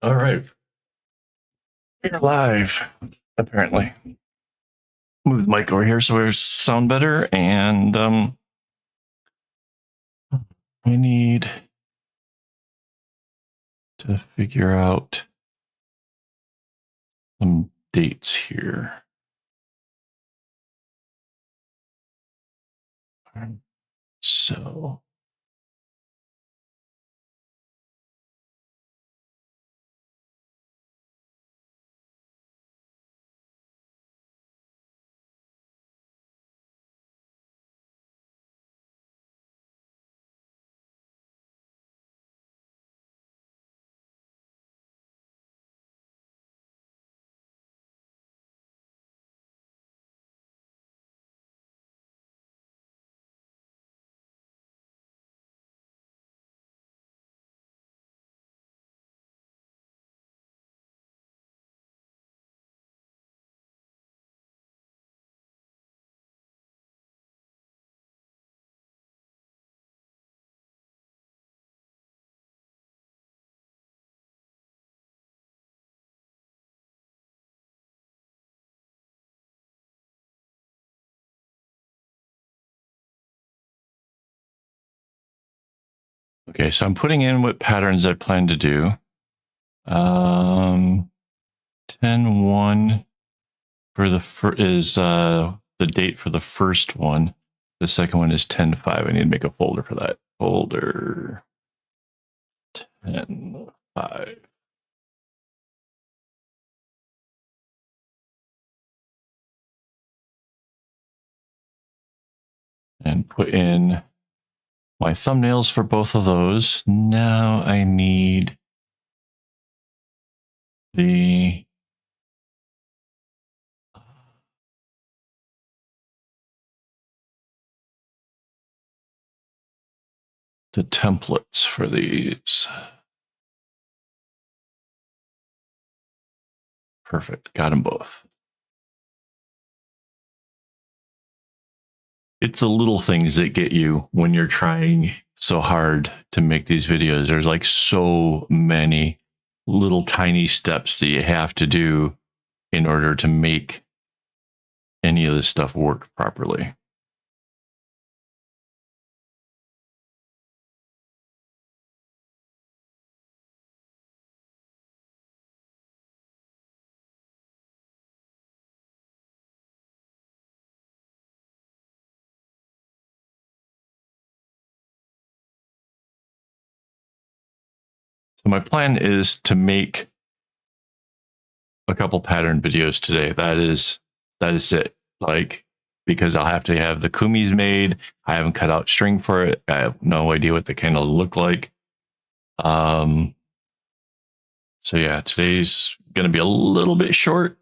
All right. We're live, apparently. Move the mic over here so we sound better. And we need to figure out some dates here. So okay, so I'm putting in what patterns I plan to do. 10-1 for the is the date for the first one. The second one is 10-5. I need to make a folder for that. Folder 10-5. And put in my thumbnails for both of those. Now I need the templates for these. Perfect. Got them both. It's the little things that get you when you're trying so hard to make these videos. There's like so many little tiny steps that you have to do in order to make any of this stuff work properly. So my plan is to make a couple pattern videos today. That is it. Like, because I'll have to have the kumis made. I haven't cut out string for it. I have no idea what they kind of look like. So yeah, today's going to be a little bit short.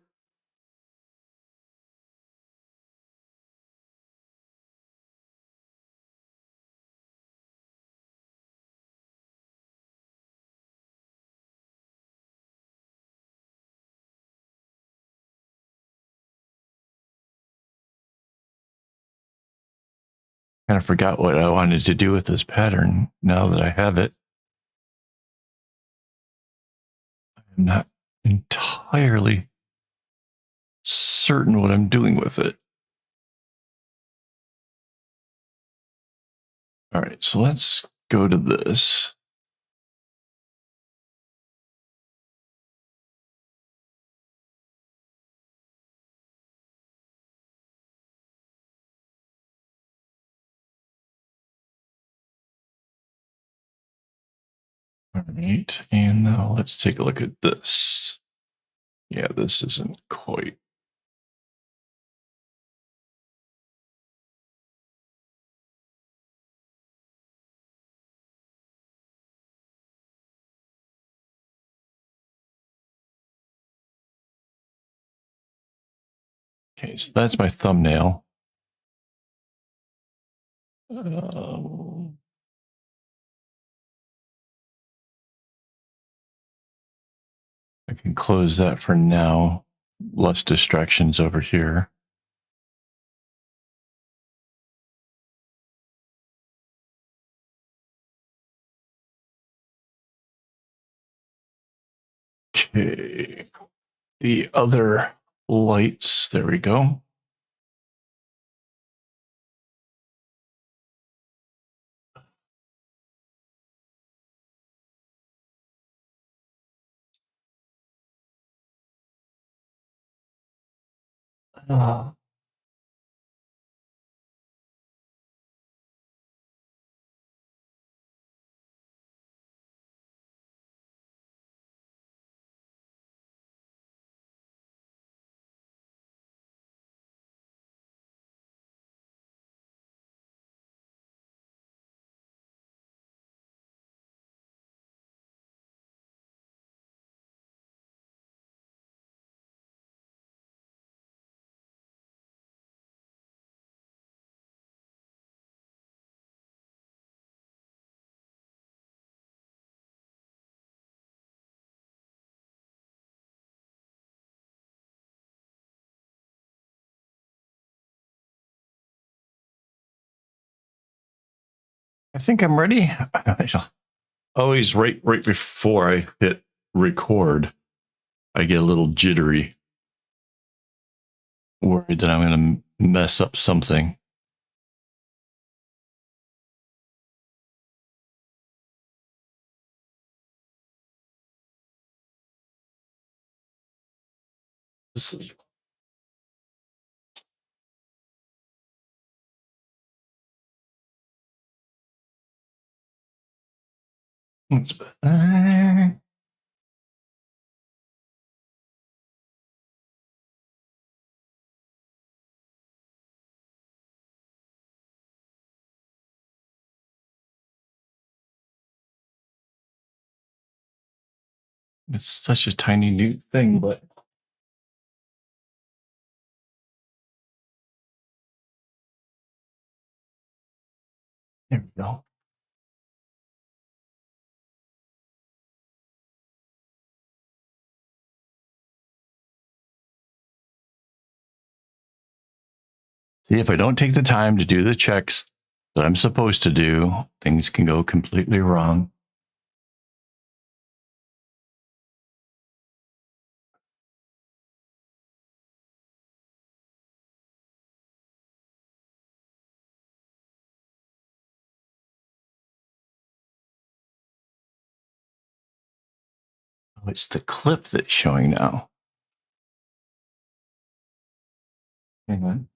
Kind of forgot what I wanted to do with this pattern now that I have it. I'm not entirely certain what I'm doing with it. All right, so let's go to this. All right, and now let's take a look at this. Yeah, this isn't quite. Okay, so that's my thumbnail. I can close that for now. Less distractions over here. Okay. The other lights. There we go. Uh, I think I'm ready. Always right before I hit record, I get a little jittery, worried that I'm going to mess up something. This is it's better. It's such a tiny new thing, but there we go. See, if I don't take the time to do the checks that I'm supposed to do, things can go completely wrong. Oh, it's the clip that's showing now. Hang on.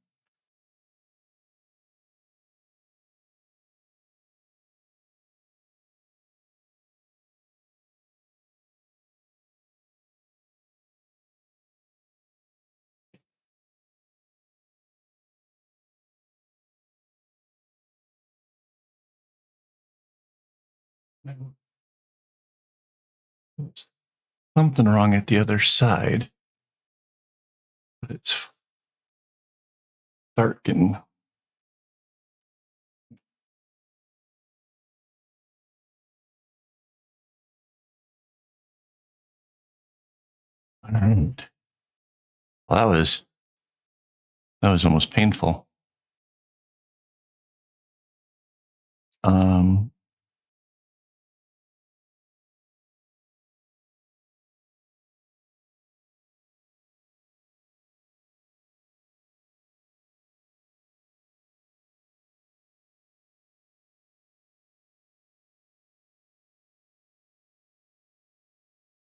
It's something wrong at the other side, but it's dark all right. Well, that was almost painful. Um,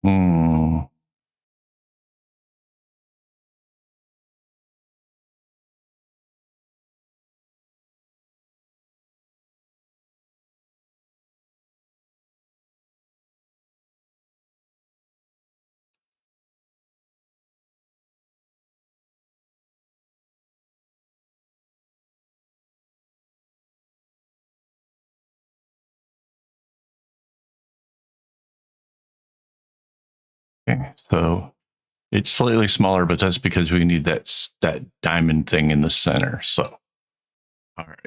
hmm. Okay, so it's slightly smaller, but that's because we need that diamond thing in the center. So, all right.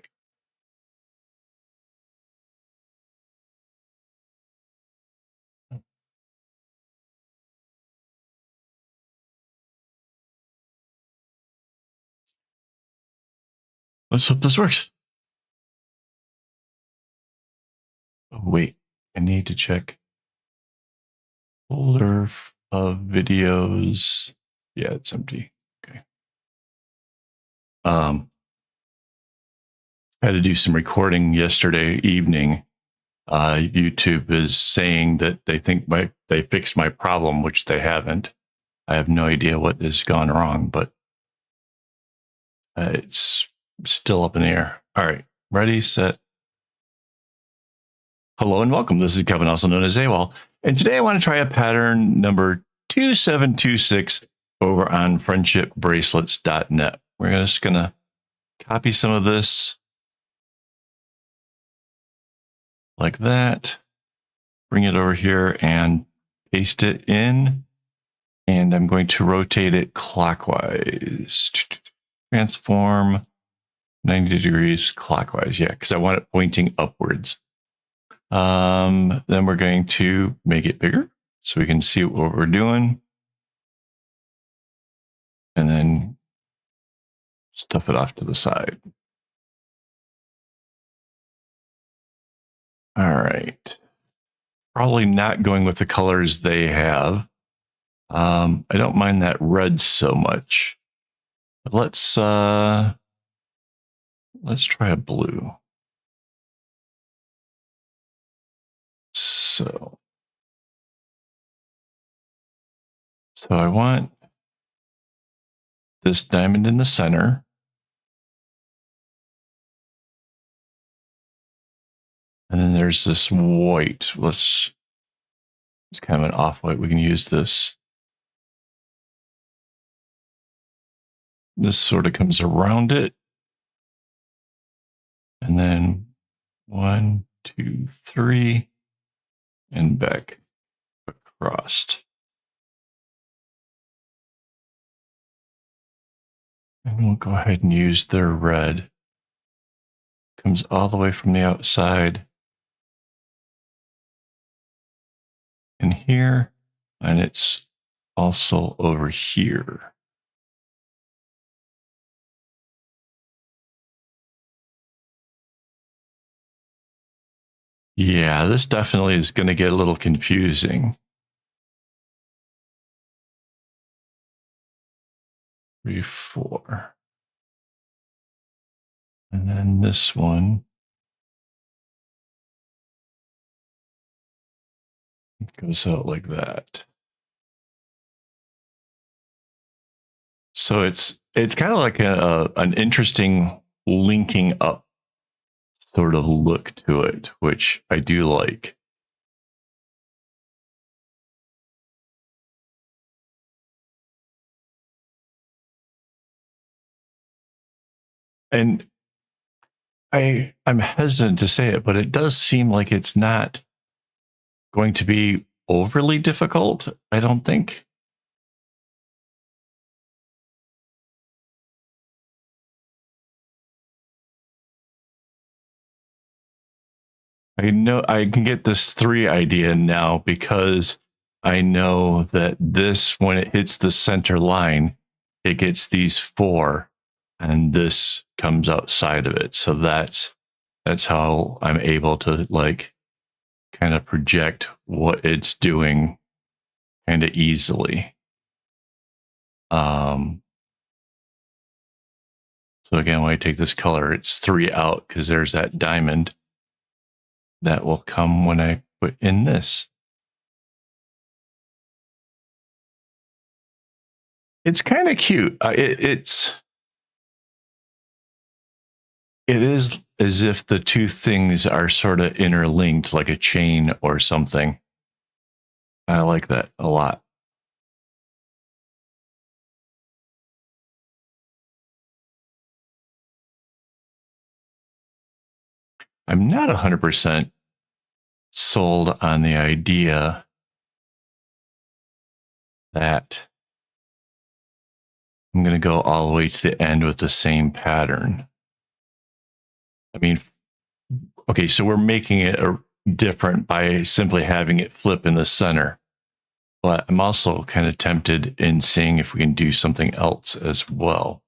Let's hope this works. Oh, wait, I need to check folder of videos. Yeah, it's empty. Okay. I had to do some recording yesterday evening. YouTube is saying that they think they fixed my problem, which they haven't. I have no idea what has gone wrong, but it's still up in the air. All right, ready, set. Hello and welcome. This is Kevin, also known as AWOL. And today I want to try a pattern number 2726 over on friendshipbracelets.net. We're just going to copy some of this like that, bring it over here and paste it in. And I'm going to rotate it clockwise. Transform 90 degrees clockwise. Yeah, because I want it pointing upwards. Then we're going to make it bigger so we can see what we're doing. And then stuff it off to the side. All right. Probably not going with the colors they have. I don't mind that red so much. But let's try a blue. So I want this diamond in the center. And then there's this white. It's kind of an off-white. We can use this. This sort of comes around it. And then 1, 2, 3, and back across. And we'll go ahead and use their red. Comes all the way from the outside in here, and it's also over here. Yeah, this definitely is going to get a little confusing. 3, 4. And then this one goes out like that. So it's kind of like an interesting linking up sort of look to it, which I do like. And I'm hesitant to say it, but it does seem like it's not going to be overly difficult, I don't think. I know I can get this 3 idea now because I know that this, when it hits the center line, it gets these 4 and this comes outside of it. So that's how I'm able to like kind of project what it's doing kind of easily. So again, when I take this color, it's 3 out because there's that diamond that will come when I put in this. It's kind of cute. It is as if the two things are sort of interlinked, like a chain or something. I like that a lot. I'm not 100% sold on the idea that I'm going to go all the way to the end with the same pattern. I mean, okay, so we're making it different by simply having it flip in the center. But I'm also kind of tempted in seeing if we can do something else as well.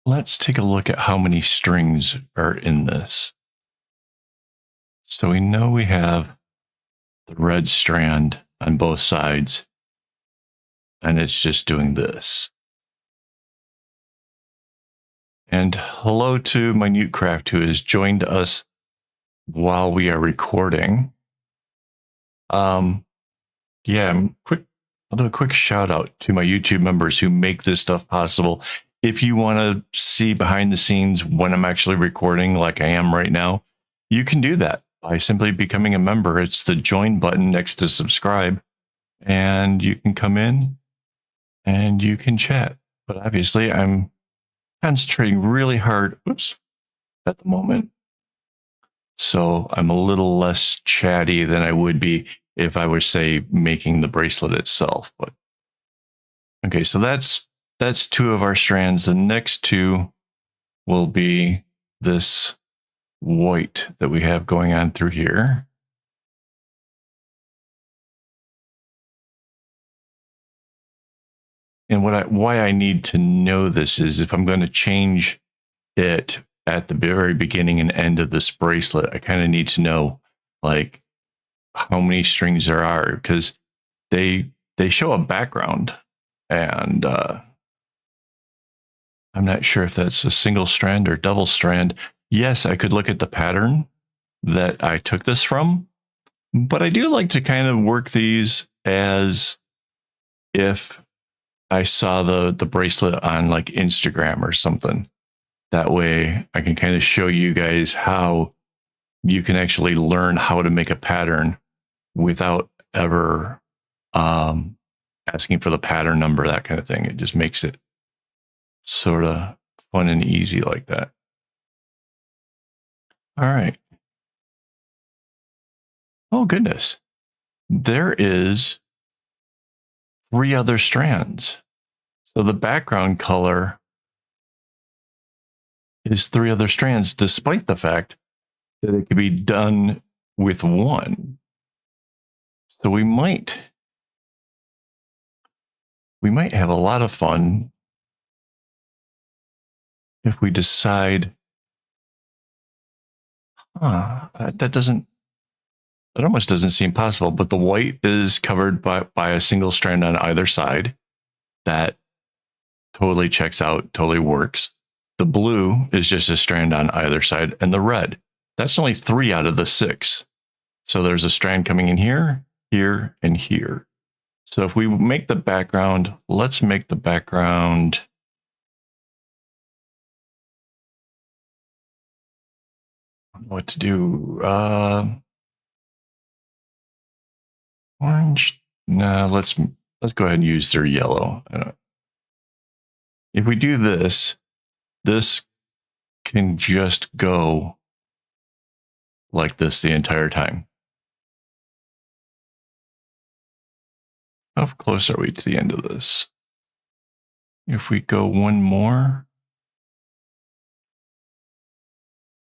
let's take a look at how many strings are in this. So we know we have the red strand on both sides, and it's just doing this. And hello to my Newtcraft who has joined us while we are recording. Yeah, I'll do a quick shout out to my YouTube members who make this stuff possible. If you want to see behind the scenes when I'm actually recording, like I am right now, you can do that by simply becoming a member. It's the join button next to subscribe, and you can come in and you can chat. But obviously, I'm concentrating really hard, at the moment. So I'm a little less chatty than I would be if I were, say, making the bracelet itself. But okay, so that's two of our strands. The next two will be this white that we have going on through here. And why I need to know this is if I'm going to change it at the very beginning and end of this bracelet, I kind of need to know like how many strings there are, because they show a background, and I'm not sure if that's a single strand or double strand. Yes, I could look at the pattern that I took this from, but I do like to kind of work these as if I saw the bracelet on like Instagram or something. That way I can kind of show you guys how you can actually learn how to make a pattern without ever asking for the pattern number, that kind of thing. It just makes it sort of fun and easy like that. All right. Oh, goodness. There is 3 other strands. So the background color is 3 other strands, despite the fact that it could be done with 1. So we might have a lot of fun if we decide, that almost doesn't seem possible, but the white is covered by a single strand on either side. That totally checks out, totally works. The blue is just a strand on either side, and the red, that's only 3 out of the 6. So there's a strand coming in here, here, and here. So if we make the background, let's make the background what to do. Orange. No, let's go ahead and use their yellow. If we do this, this can just go like this the entire time. How close are we to the end of this? If we go one more,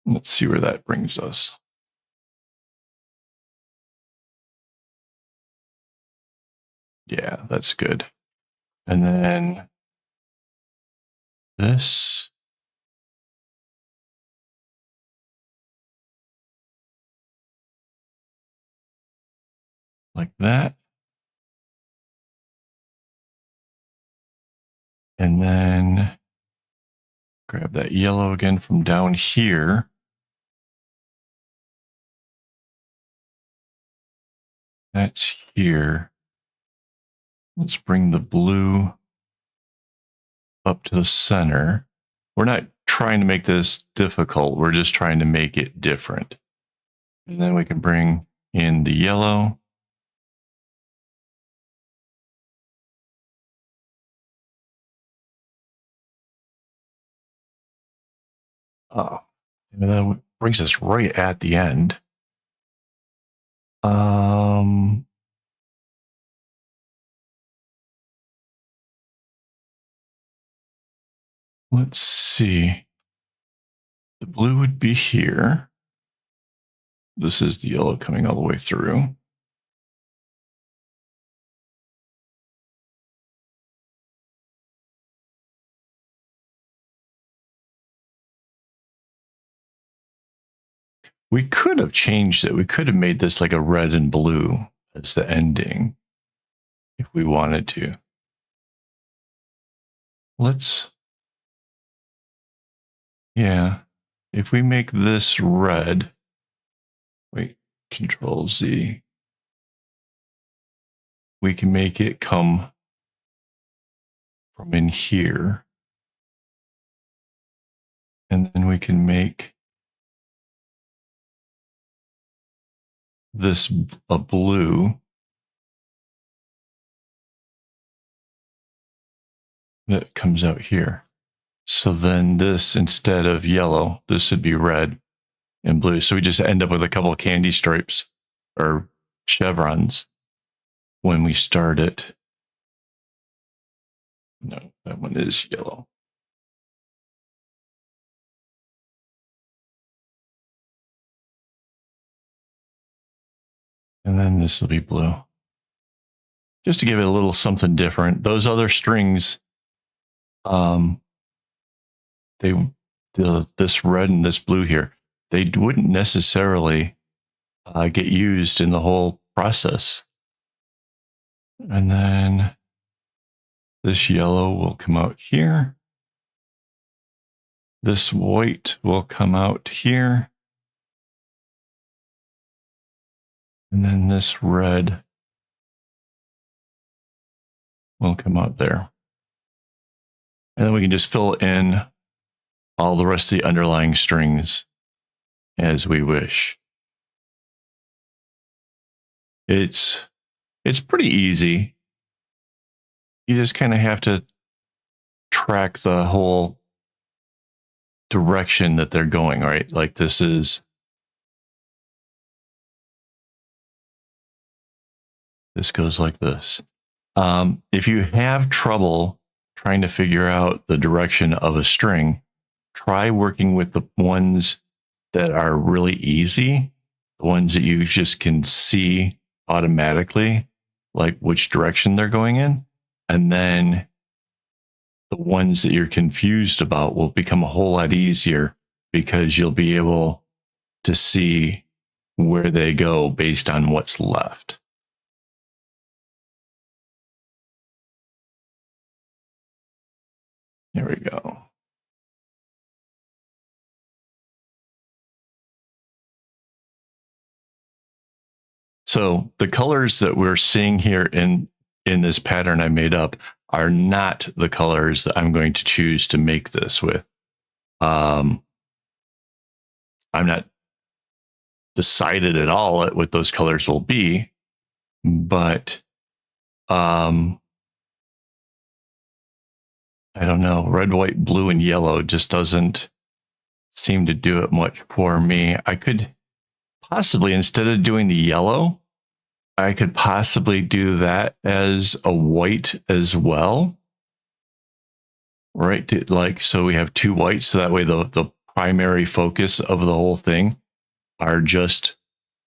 let's see where that brings us. Yeah, that's good. And then this. Like that. And then grab that yellow again from down here. That's here. Let's bring the blue up to the center. We're not trying to make this difficult. We're just trying to make it different. And then we can bring in the yellow. Oh, and that brings us right at the end. Let's see. The blue would be here. This is the yellow coming all the way through. We could have changed it. We could have made this like a red and blue as the ending if we wanted to. Yeah, if we make this red, wait, Control Z, we can make it come from in here. And then we can make this a blue that comes out here. So then this, instead of yellow, this would be red and blue. So we just end up with a couple of candy stripes or chevrons when we start it. No, that one is yellow. And then this will be blue. Just to give it a little something different. Those other strings, this red and this blue here, they wouldn't necessarily get used in the whole process. And then this yellow will come out here. This white will come out here. And then this red will come out there. And then we can just fill in all the rest of the underlying strings as we wish. It's pretty easy. You just kind of have to track the whole direction that they're going, right? Like this goes like this. If you have trouble trying to figure out the direction of a string, try working with the ones that are really easy, the ones that you just can see automatically, like which direction they're going in. And then the ones that you're confused about will become a whole lot easier because you'll be able to see where they go based on what's left. There we go. So the colors that we're seeing here in this pattern I made up are not the colors that I'm going to choose to make this with. I'm not decided at all at what those colors will be, but I don't know. Red, white, blue, and yellow just doesn't seem to do it much for me. I could possibly, instead of doing the yellow, I could possibly do that as a white as well. Right? So we have two whites, so that way the primary focus of the whole thing are just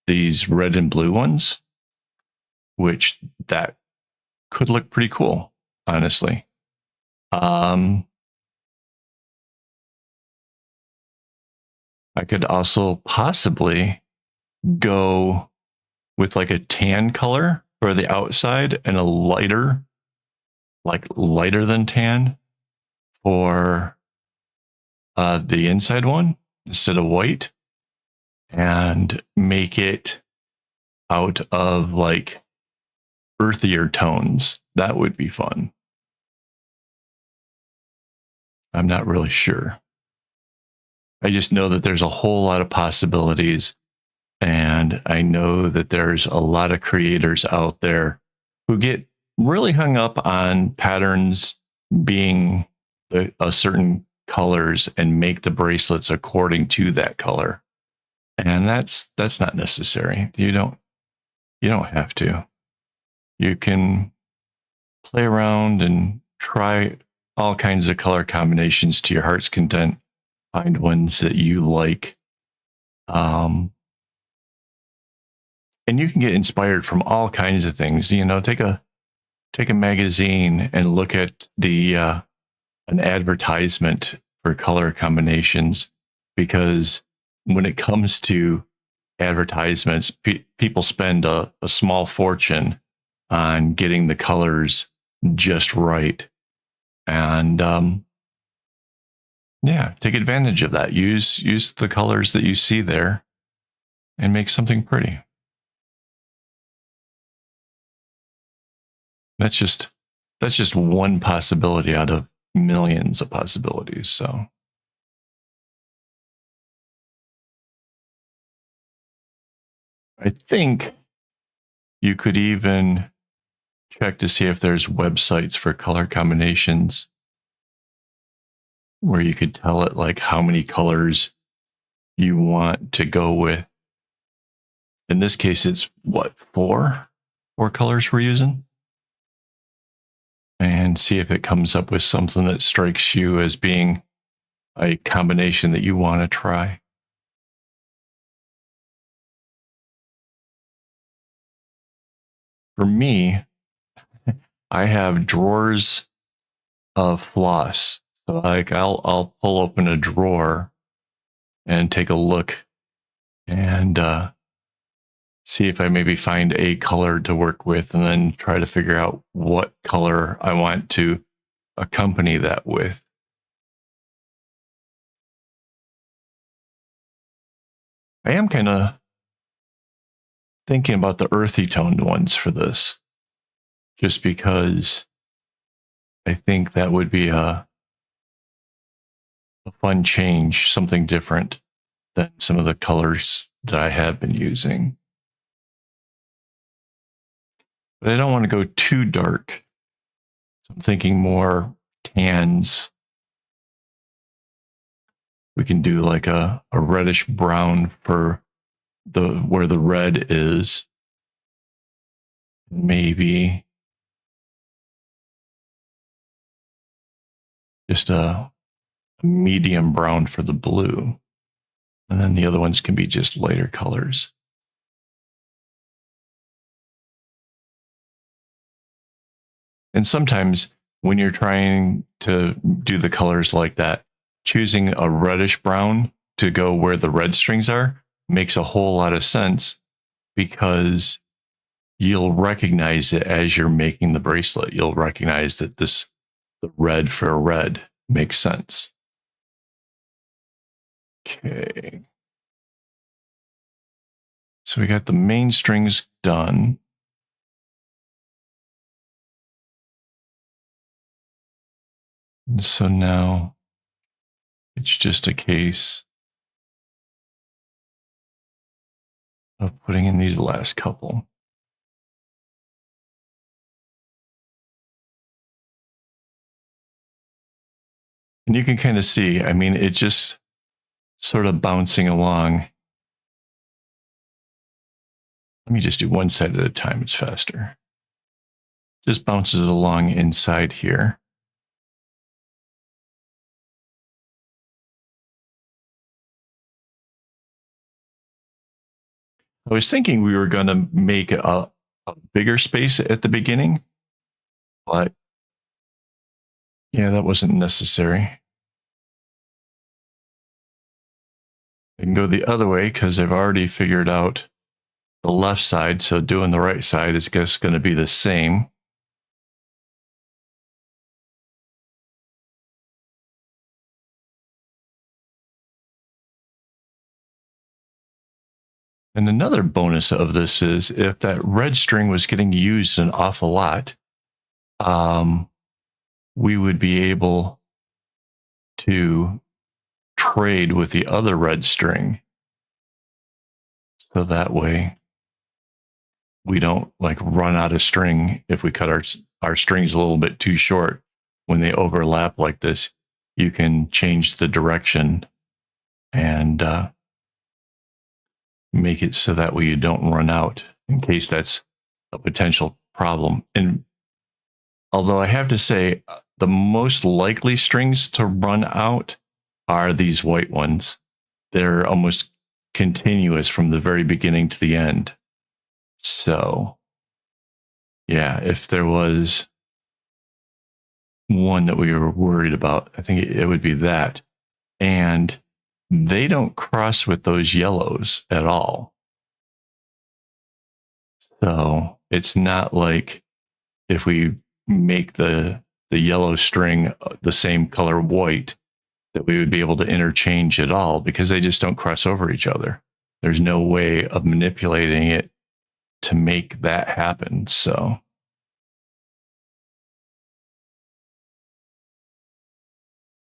these red and blue ones, which that could look pretty cool, honestly. I could also possibly go with like a tan color for the outside and a lighter than tan for the inside one instead of white, and make it out of like earthier tones. That would be fun. I'm not really sure. I just know that there's a whole lot of possibilities, and I know that there's a lot of creators out there who get really hung up on patterns being a certain colors and make the bracelets according to that color. And that's not necessary. You don't have to. You can play around and try all kinds of color combinations to your heart's content. Find ones that you like. And you can get inspired from all kinds of things. You know, take a magazine and look at an advertisement for color combinations, because when it comes to advertisements, people spend a small fortune on getting the colors just right. And yeah, take advantage of that. Use the colors that you see there and make something pretty. That's just one possibility out of millions of possibilities. So I think you could even check to see if there's websites for color combinations where you could tell it like how many colors you want to go with. In this case, it's what, four colors we're using? And see if it comes up with something that strikes you as being a combination that you want to try. For me, I have drawers of floss. So like I'll pull open a drawer and take a look and see if I maybe find a color to work with, and then try to figure out what color I want to accompany that with. I am kind of thinking about the earthy toned ones for this, just because I think that would be a fun change, something different than some of the colors that I have been using. But I don't want to go too dark. So I'm thinking more tans. We can do like a reddish brown for where the red is. Maybe just a medium brown for the blue. And then the other ones can be just lighter colors. And sometimes when you're trying to do the colors like that, choosing a reddish brown to go where the red strings are makes a whole lot of sense, because you'll recognize it as you're making the bracelet. You'll recognize that the red for a red makes sense. Okay. So we got the main strings done. And so now it's just a case of putting in these last couple. And you can kind of see, I mean, it's just sort of bouncing along. Let me just do one side at a time. It's faster. Just bounces it along inside here. I was thinking we were going to make a bigger space at the beginning, but yeah, that wasn't necessary. I can go the other way because I've already figured out the left side, so doing the right side is just going to be the same. And another bonus of this is if that red string was getting used an awful lot, we would be able to trade with the other red string. So that way we don't like run out of string if we cut our strings a little bit too short. When they overlap like this, you can change the direction and make it so that way you don't run out, in case that's a potential problem. And although I have to say, the most likely strings to run out are these white ones. They're almost continuous from the very beginning to the end. So, yeah, if there was one that we were worried about, I think it would be that. And they don't cross with those yellows at all. So it's not like if we make the yellow string the same color white that we would be able to interchange at all, because they just don't cross over each other. There's no way of manipulating it to make that happen. So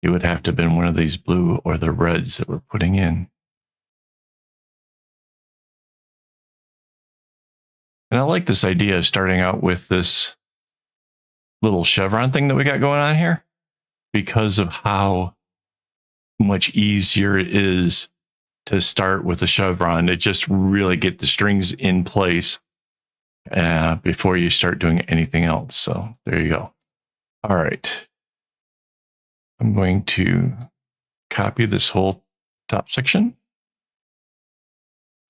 it would have to have been one of these blue or the reds that we're putting in. And I like this idea of starting out with this little chevron thing that we got going on here, because of how much easier it is to start with the chevron to just really get the strings in place before you start doing anything else. So there you go. All right. I'm going to copy this whole top section.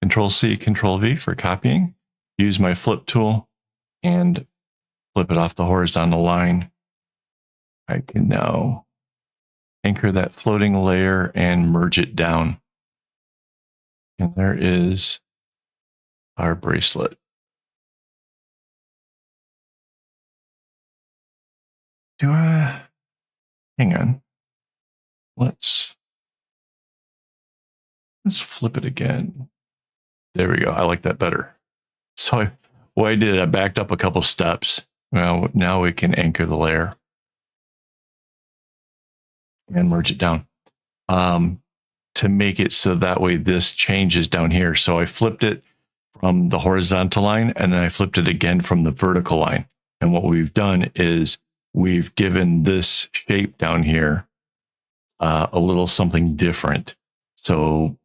Control C, Control V for copying. Use my flip tool and flip it off the horizontal line. I can now anchor that floating layer and merge it down. And there is our bracelet. Hang on. Let's flip it again. There we go. I like that better. So what I did, I backed up a couple steps. Well, now we can anchor the layer and merge it down to make it so that way this changes down here. So I flipped it from the horizontal line and then I flipped it again from the vertical line. And what we've done is we've given this shape down here a little something different. So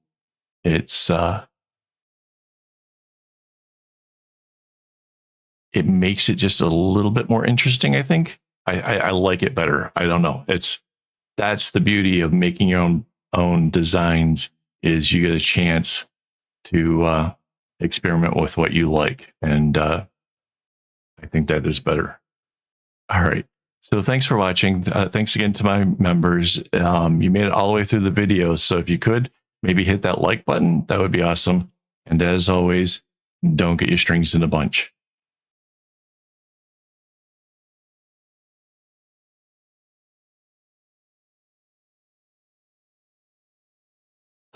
it's it makes it just a little bit more interesting. I think I like it better. I don't know. That's the beauty of making your own designs, is you get a chance to experiment with what you like, and I think that is better. All right. So thanks for watching. Thanks again to my members. You made it all the way through the video. So if you could maybe hit that like button, that would be awesome. And as always, don't get your strings in a bunch.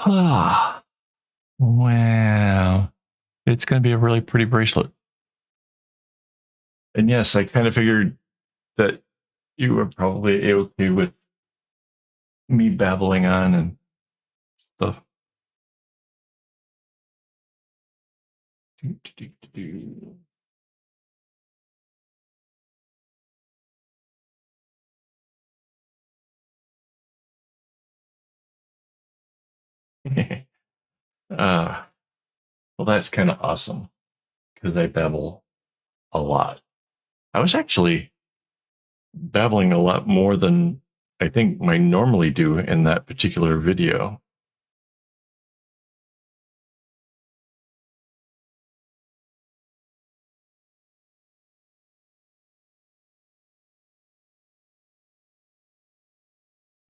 Ah, wow. It's going to be a really pretty bracelet. And yes, I kind of figured that you were probably okay with me babbling on and stuff. uh, well, that's kind of awesome because I babble a lot. I was actually babbling a lot more than I think I normally do in that particular video.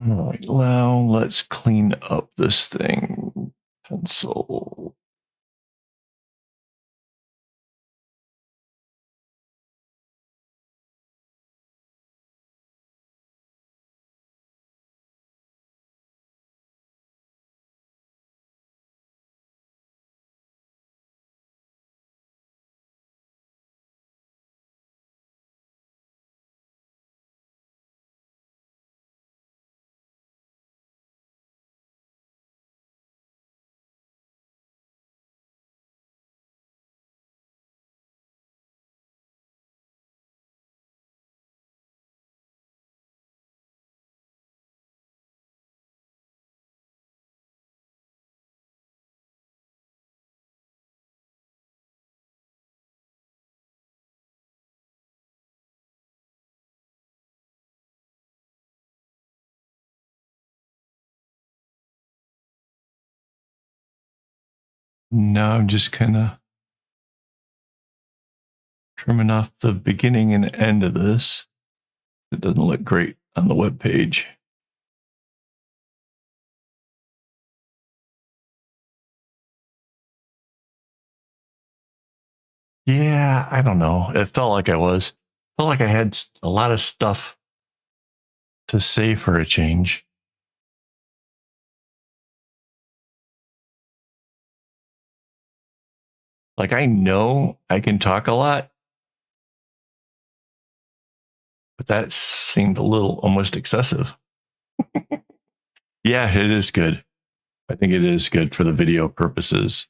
All right, now let's clean up this thing. Pencil. Now I'm just kind of trimming off the beginning and end of this. It doesn't look great on the web page. Yeah, I don't know. It felt like I was. Felt like I had a lot of stuff to say for a change. Like I know I can talk a lot, but that seemed a little almost excessive. Yeah, it is good. I think it is good for the video purposes.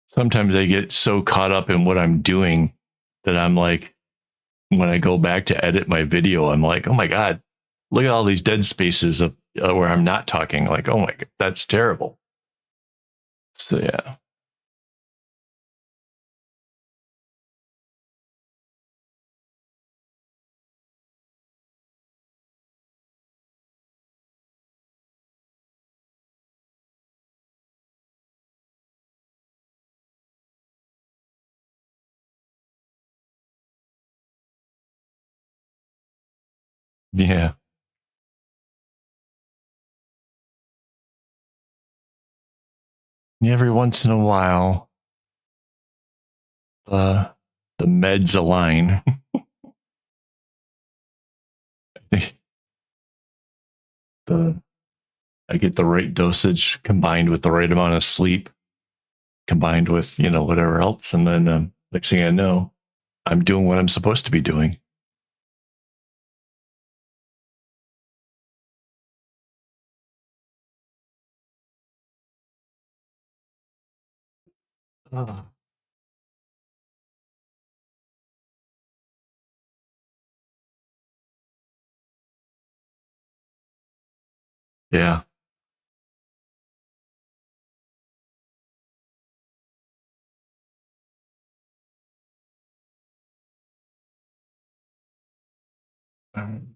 Sometimes I get so caught up in what I'm doing that I'm like, when I go back to edit my video, I'm like, oh my God, look at all these dead spaces of where I'm not talking. Like, oh my God, that's terrible. So yeah. Yeah. Every once in a while, uh, the meds align. the I get the right dosage combined with the right amount of sleep, combined with whatever else, and then next thing I know, I'm doing what I'm supposed to be doing. Oh. Yeah. Um,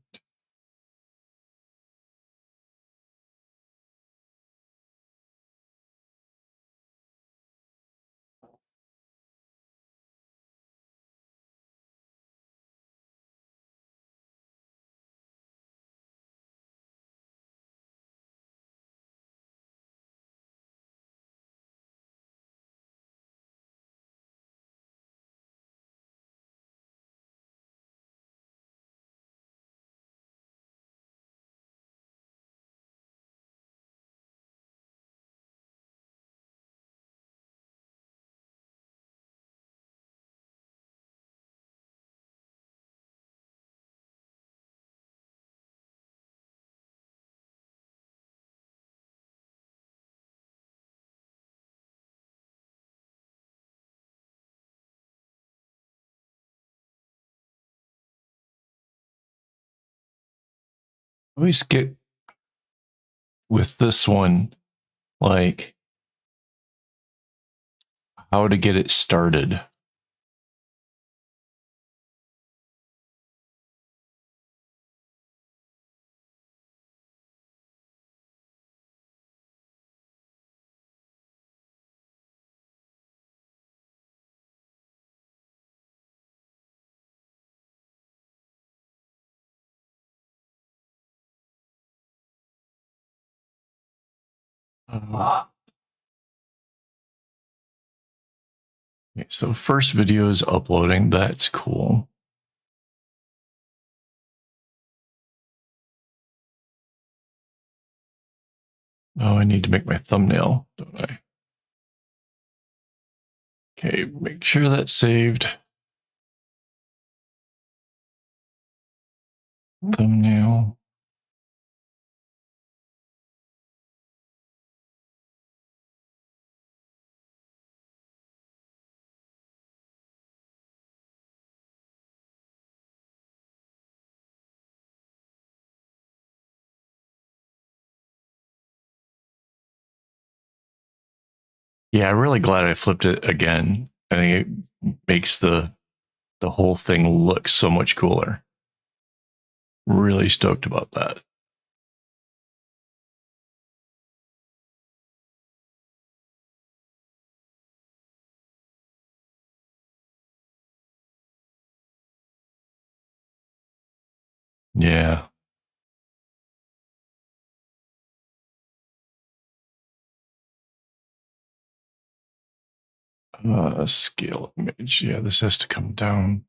I always get with this one, like how to get it started. Uh, okay, so first video is uploading. That's cool. Oh, I need to make my thumbnail, don't I? Okay, make sure that's saved. Thumbnail. Yeah, I'm really glad I flipped it again. I think it makes the whole thing look so much cooler. Really stoked about that. Yeah. Scale image. Yeah, this has to come down.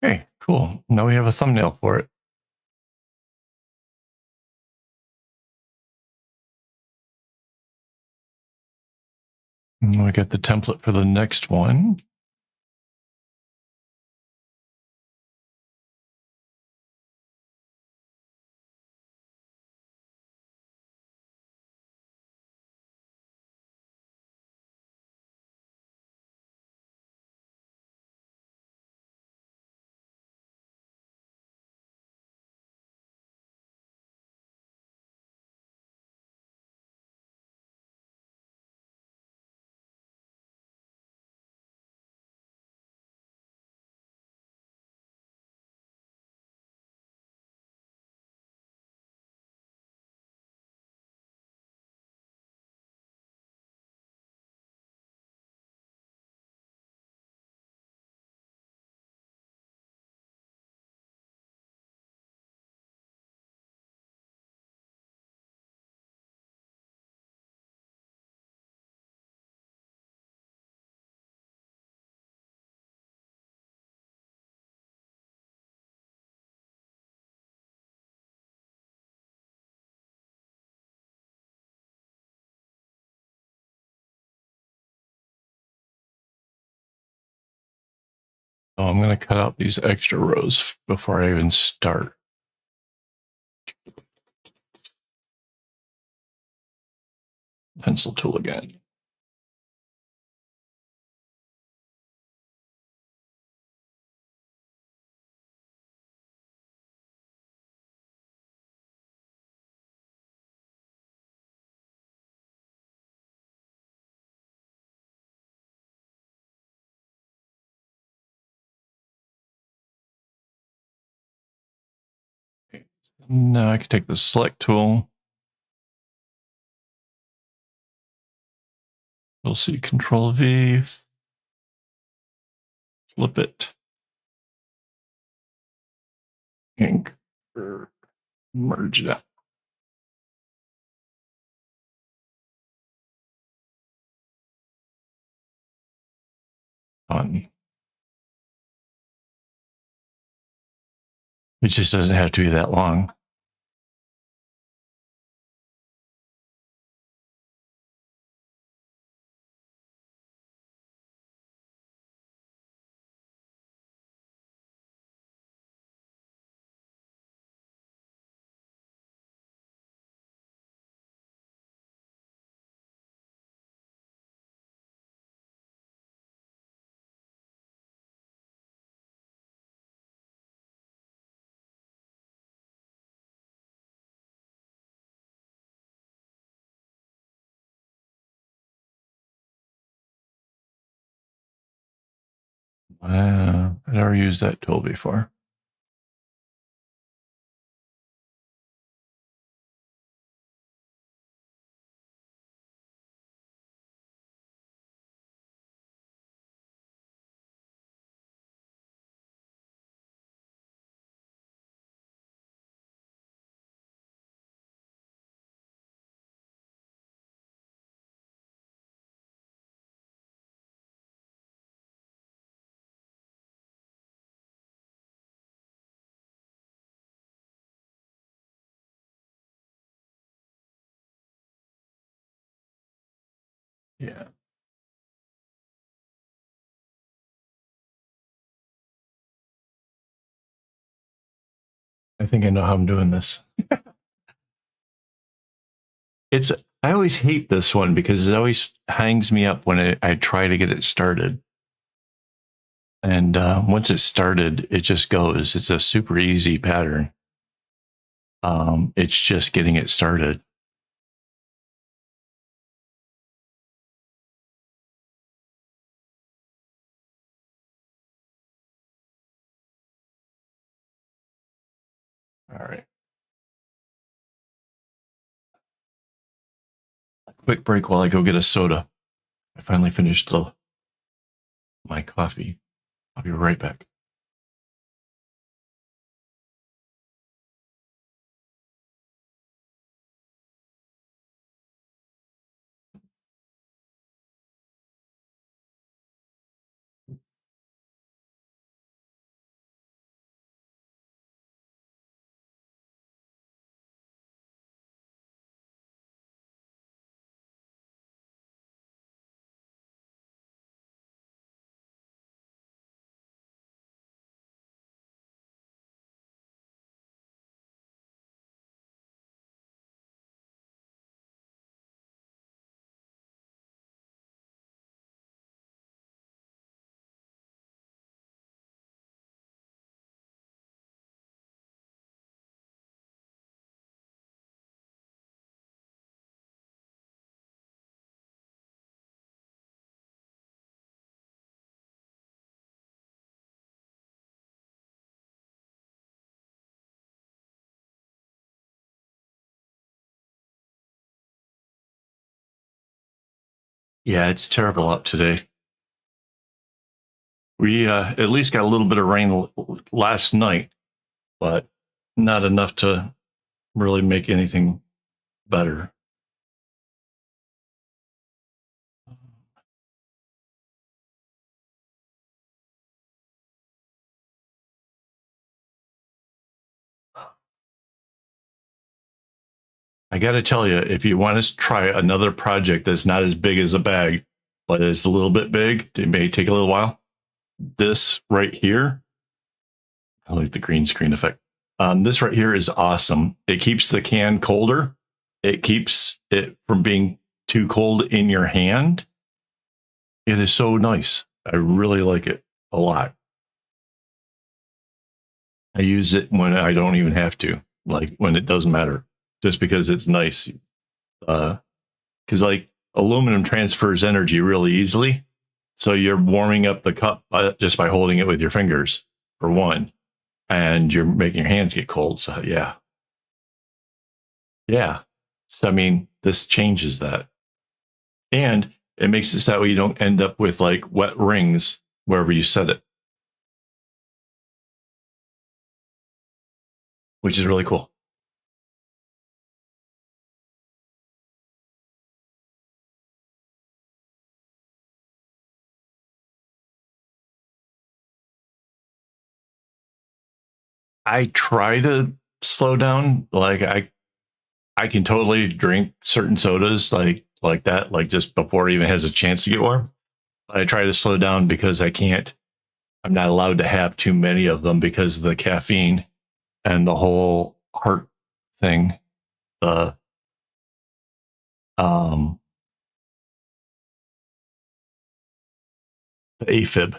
Hey, cool. Now we have a thumbnail for it. And we got the template for the next one. Oh, I'm going to cut out these extra rows before I even start. Pencil tool again. Now I can take the select tool. We'll see Control V, flip it, ink, merge it out. On. It just doesn't have to be that long. I've never used that tool before. Yeah. I think I know how I'm doing this. I always hate this one because it always hangs me up when I try to get it started. And once it started, it just goes. It's a super easy pattern. It's just getting it started. All right. A quick break while I go get a soda. I finally finished my coffee. I'll be right back. Yeah, it's terrible out today. We at least got a little bit of rain last night, but not enough to really make anything better. I got to tell you, if you want to try another project that's not as big as a bag, but it's a little bit big, it may take a little while. This right here, I like the green screen effect. This right here is awesome. It keeps the can colder. It keeps it from being too cold in your hand. It is so nice. I really like it a lot. I use it when I don't even have to, like when it doesn't matter, just because it's nice. Because like aluminum transfers energy really easily, so you're warming up the cup just by holding it with your fingers, for one, and you're making your hands get cold. So yeah, yeah. So I mean, this changes that, and it makes it so that way you don't end up with like wet rings wherever you set it, which is really cool. I try to slow down. Like I can totally drink certain sodas like that, like just before it even has a chance to get warm. I try to slow down because I can't. I'm not allowed to have too many of them because of the caffeine and the whole heart thing. The um the AFib.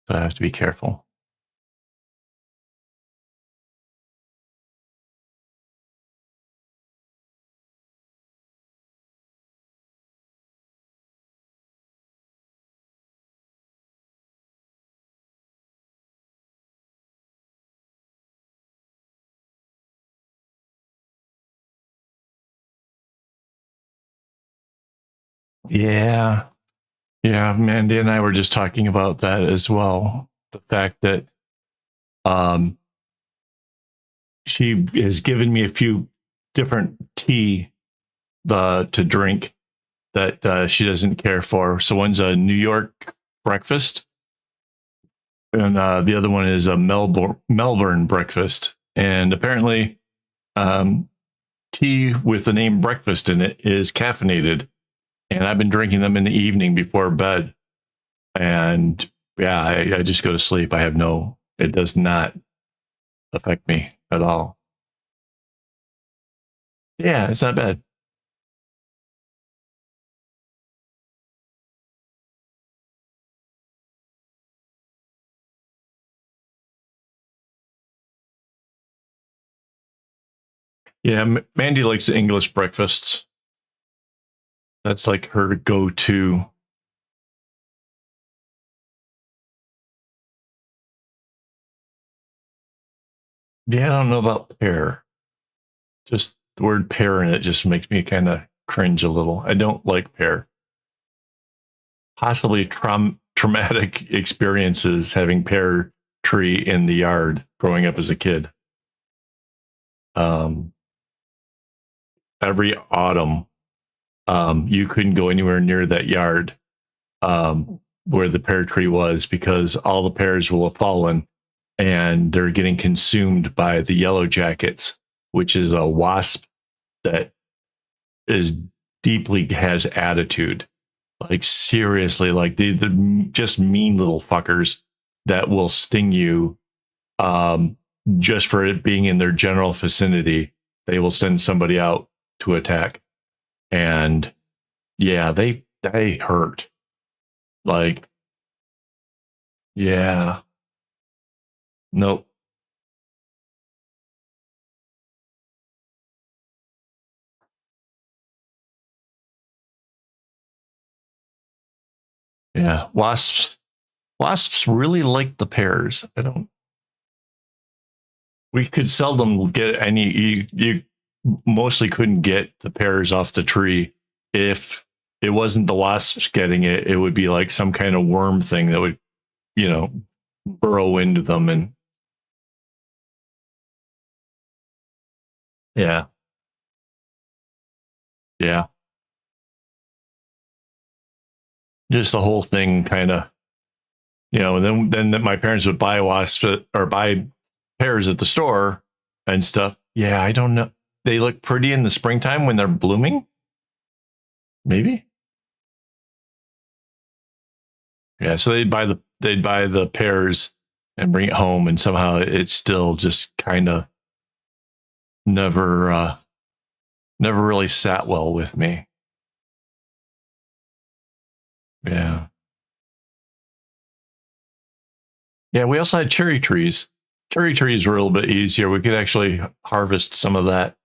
So I have to be careful. Yeah. Yeah, Mandy and I were just talking about that as well. The fact that um she has given me a few different tea to drink that she doesn't care for. So one's a New York breakfast, and the other one is a Melbourne breakfast. And apparently, um, tea with the name breakfast in it is caffeinated, and I've been drinking them in the evening before bed. And yeah, I just go to sleep. I have no. It does not affect me at all. Yeah, it's not bad. Yeah, Mandy likes the English breakfasts. That's like her go-to. Yeah, I don't know about pear. Just the word pear in it just makes me kind of cringe a little. I don't like pear. Possibly traumatic experiences having pear tree in the yard growing up as a kid. Um, every autumn, you couldn't go anywhere near that yard where the pear tree was because all the pears will have fallen and they're getting consumed by the yellow jackets, which is a wasp that is deeply has attitude. Like seriously, like the just mean little fuckers that will sting you just for it being in their general vicinity. They will send somebody out to attack, and yeah, they hurt. Like yeah, nope. Yeah, wasps really like the pears. I don't. We could seldom get any. You mostly couldn't get the pears off the tree if it wasn't the wasps getting it. It would be like some kind of worm thing that would, you know, burrow into them and yeah, yeah. Just the whole thing kind of, and then my parents would buy wasps or buy pears at the store and stuff. Yeah, I don't know. They look pretty in the springtime when they're blooming. Maybe. Yeah, so they'd buy the pears and bring it home, and somehow it still just kind of never never really sat well with me. Yeah, yeah. We also had cherry trees. Cherry trees were a little bit easier. We could actually harvest some of that.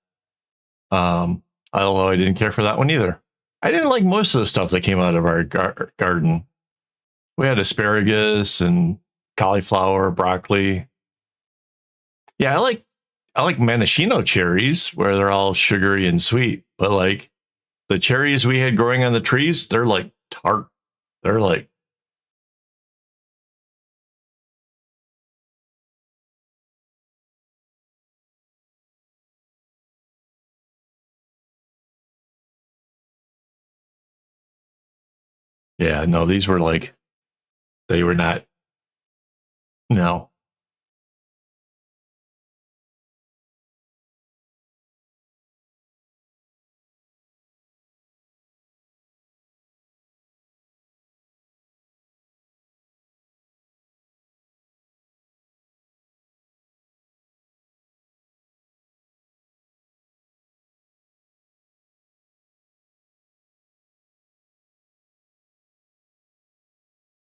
Although I didn't care for that one either. I didn't like most of the stuff that came out of our garden. We had asparagus and cauliflower, broccoli. Yeah, I like maraschino cherries where they're all sugary and sweet, but like the cherries we had growing on the trees, they're like tart. They're like, yeah, no, these were like, they were not, no.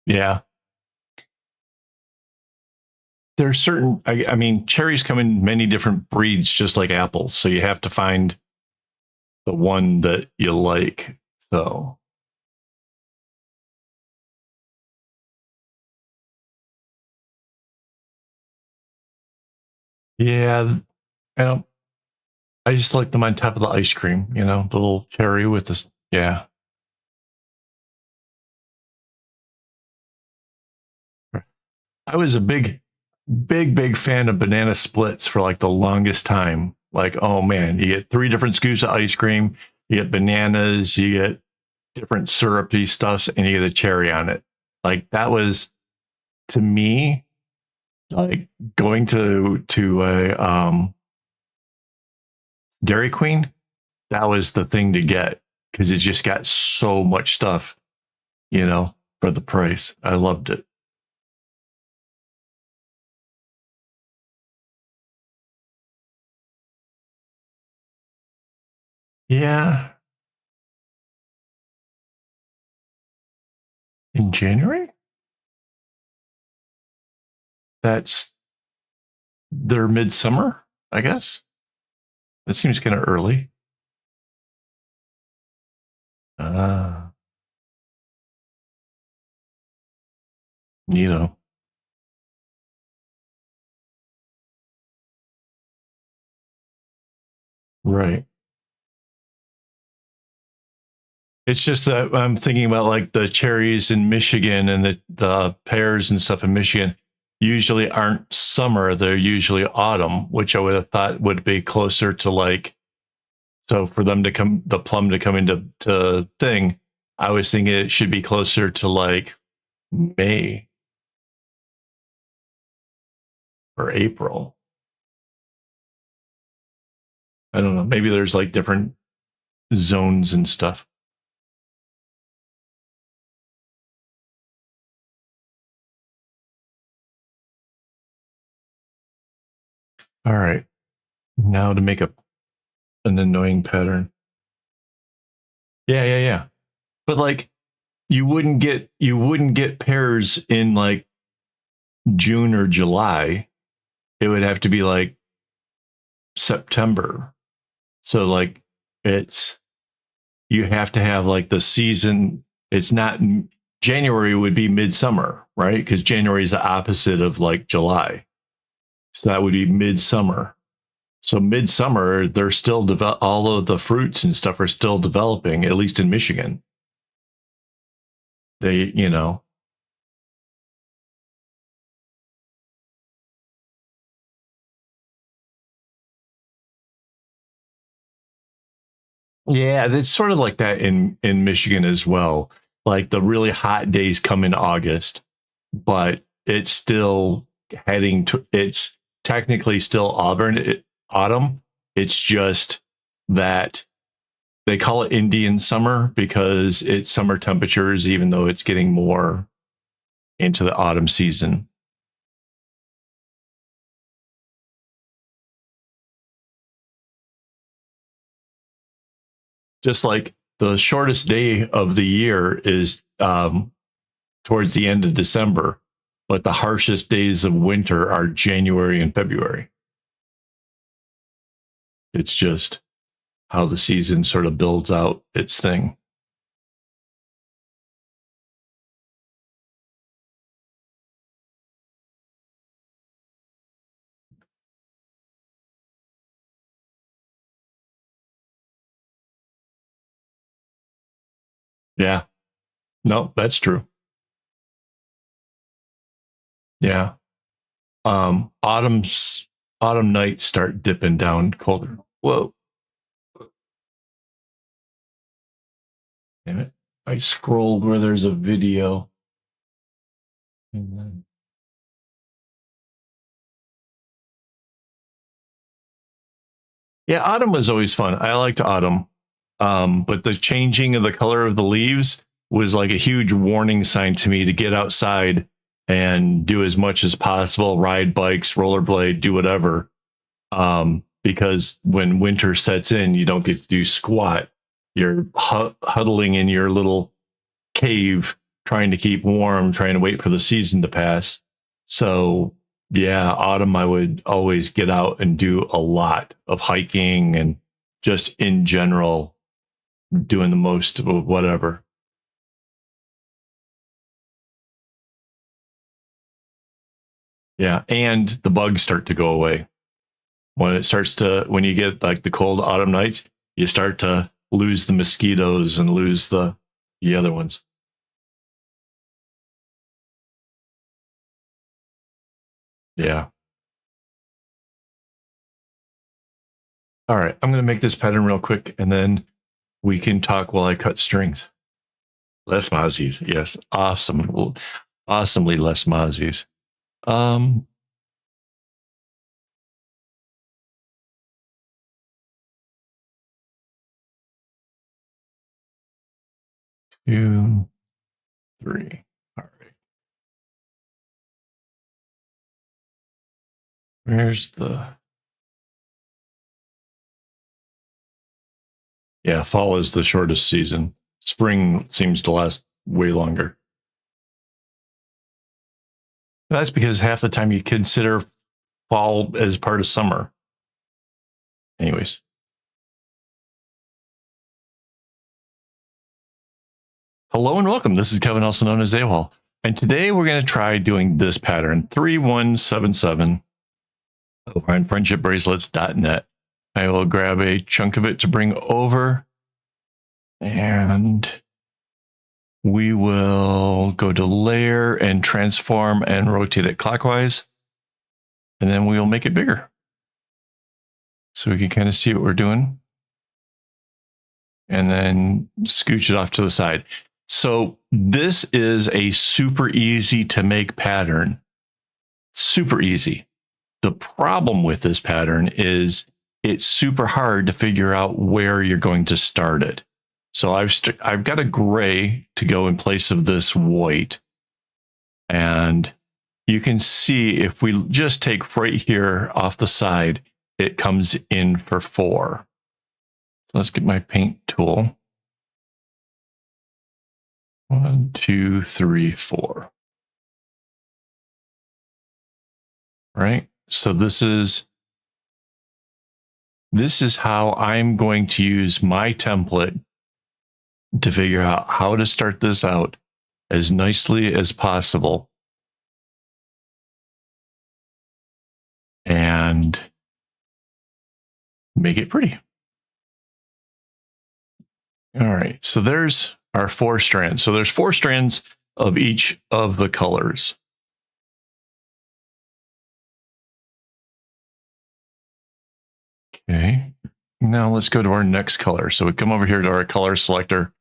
Yeah. There's certain, I mean, cherries come in many different breeds, just like apples. So you have to find the one that you like. So, yeah, I don't, I just like them on top of the ice cream, the little cherry with this. Yeah. I was a big fan of banana splits for like the longest time. Like, oh man, you get three different scoops of ice cream, you get bananas, you get different syrupy stuffs, and you get a cherry on it. Like that was to me like going to a Dairy Queen. That was the thing to get because it just got so much stuff, for the price. I loved it. Yeah, in January. That's their midsummer, I guess. That seems kind of early. Ah, neato. Right. It's just that I'm thinking about like the cherries in Michigan and the pears and stuff in Michigan usually aren't summer. They're usually autumn, which I would have thought would be closer to like, so for them to come, the plum to come into to thing, I was thinking it should be closer to like May or April. I don't know. Maybe there's like different zones and stuff. All right. Now to make an annoying pattern. Yeah, yeah, yeah. But like you wouldn't get pears in like June or July. It would have to be like September. So like it's you have to have like the season. It's not January would be midsummer, right? Because January is the opposite of like July. So that would be midsummer. So midsummer, they're still all of the fruits and stuff are still developing, at least in Michigan. They. Yeah, it's sort of like that in Michigan as well. Like the really hot days come in August, but it's still heading to it's technically still autumn. It's just that they call it Indian summer because it's summer temperatures, even though it's getting more into the autumn season. Just like the shortest day of the year is towards the end of December, but the harshest days of winter are January and February. It's just how the season sort of builds out its thing. Yeah. No, that's true. Yeah. Autumn nights start dipping down colder. Whoa. Damn it. I scrolled where there's a video. And then yeah, autumn was always fun. I liked autumn. But the changing of the color of the leaves was like a huge warning sign to me to get outside and do as much as possible, ride bikes, rollerblade, do whatever. Because when winter sets in, you don't get to do squat. You're huddling in your little cave, trying to keep warm, trying to wait for the season to pass. So yeah, autumn I would always get out and do a lot of hiking and just in general doing the most of whatever. Yeah, and the bugs start to go away when you get like the cold autumn nights. You start to lose the mosquitoes and lose the other ones. Yeah. All right, I'm gonna make this pattern real quick, and then we can talk while I cut strings. Less mozzies, yes, awesome, awesomely less mozzies. Um, 2, 3. All right, where's the? Yeah, fall is the shortest season. Spring seems to last way longer. That's because half the time you consider fall as part of summer. Anyways, Hello and welcome. This is Kevin, also known as AWOL. And today we're going to try doing this pattern 3177 over on friendshipbracelets.net. I will grab a chunk of it to bring over and we will go to layer and transform and rotate it clockwise. And then we will make it bigger so we can kind of see what we're doing. And then scooch it off to the side. So this is a super easy to make pattern. Super easy. The problem with this pattern is it's super hard to figure out where you're going to start it. So I've got a gray to go in place of this white. And you can see if we just take right here off the side, it comes in for 4. So let's get my paint tool. 1, 2, 3, 4. Right? So this is how I'm going to use my template to figure out how to start this out as nicely as possible. And make it pretty. All right, so there's our 4 strands. So there's 4 strands of each of the colors. Okay, now let's go to our next color. So we come over here to our color selector.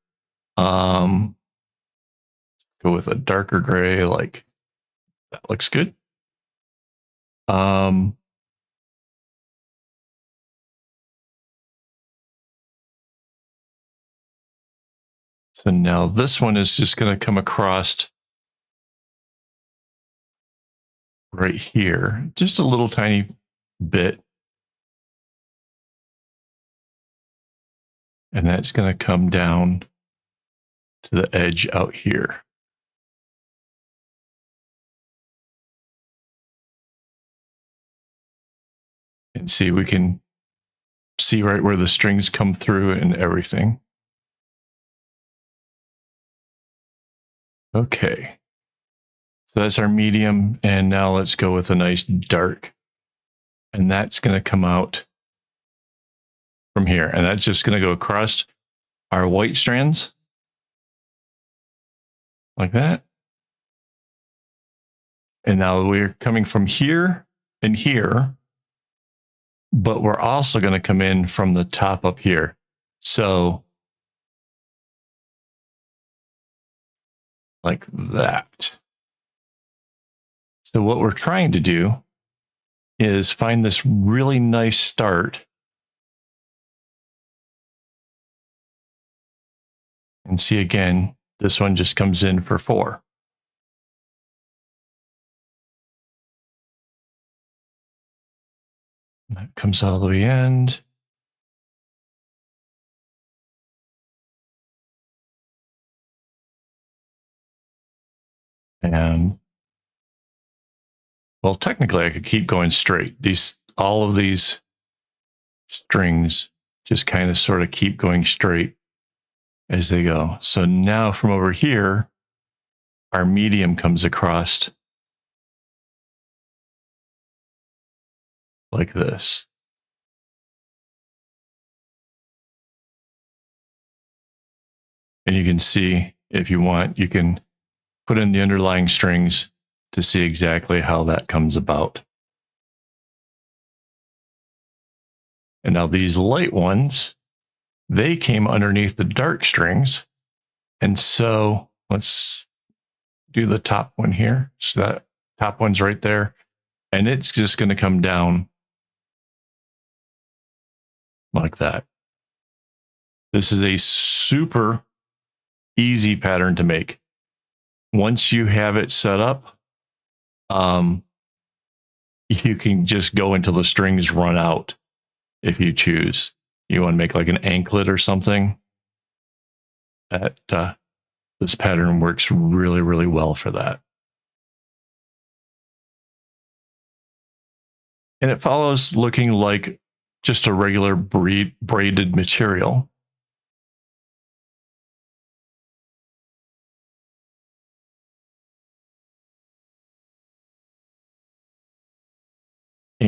Go with a darker gray, like that looks good. So now this one is just going to come across right here, just a little tiny bit. And that's going to come down to the edge out here. And see, we can see right where the strings come through and everything. Okay. So that's our medium. And now let's go with a nice dark. And that's going to come out from here. And that's just going to go across our white strands. Like that. And now we're coming from here and here. But we're also going to come in from the top up here. So like that. So what we're trying to do is find this really nice start. And see again, this one just comes in for 4. That comes all the way end. And well, technically I could keep going straight. All of these strings just kind of sort of keep going straight as they go. So now from over here, our medium comes across like this. And you can see, if you want, you can put in the underlying strings to see exactly how that comes about. And now these light ones, they came underneath the dark strings. And so let's do the top one here. So that top one's right there. And it's just going to come down like that. This is a super easy pattern to make. Once you have it set up, you can just go until the strings run out if you choose. You want to make like an anklet or something. This pattern works really, really well for that. And it follows looking like just a regular braided material.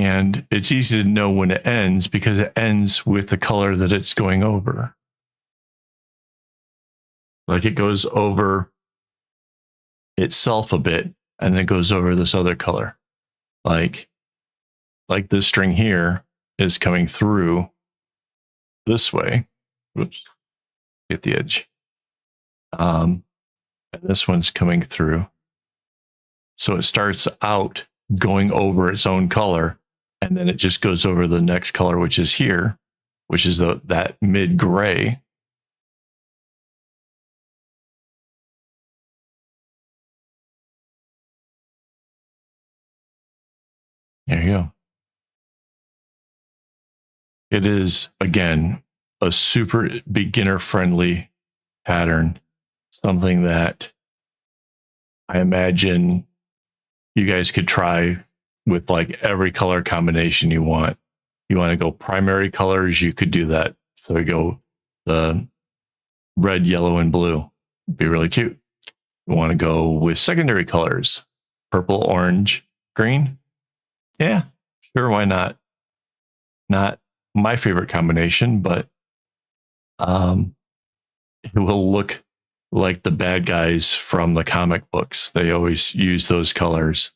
And it's easy to know when it ends because it ends with the color that it's going over. Like it goes over itself a bit and then goes over this other color. Like this string here is coming through this way. Whoops, get the edge. And this one's coming through. So it starts out going over its own color, and then it just goes over the next color, which is here, which is that mid gray. There you go. It is, again, a super beginner friendly pattern, something that I imagine you guys could try with like every color combination you want. You want to go primary colors, you could do that. So you go the red, yellow, and blue. It'd be really cute. You want to go with secondary colors, purple, orange, green. Yeah, sure, why not? Not my favorite combination, but it will look like the bad guys from the comic books. They always use those colors.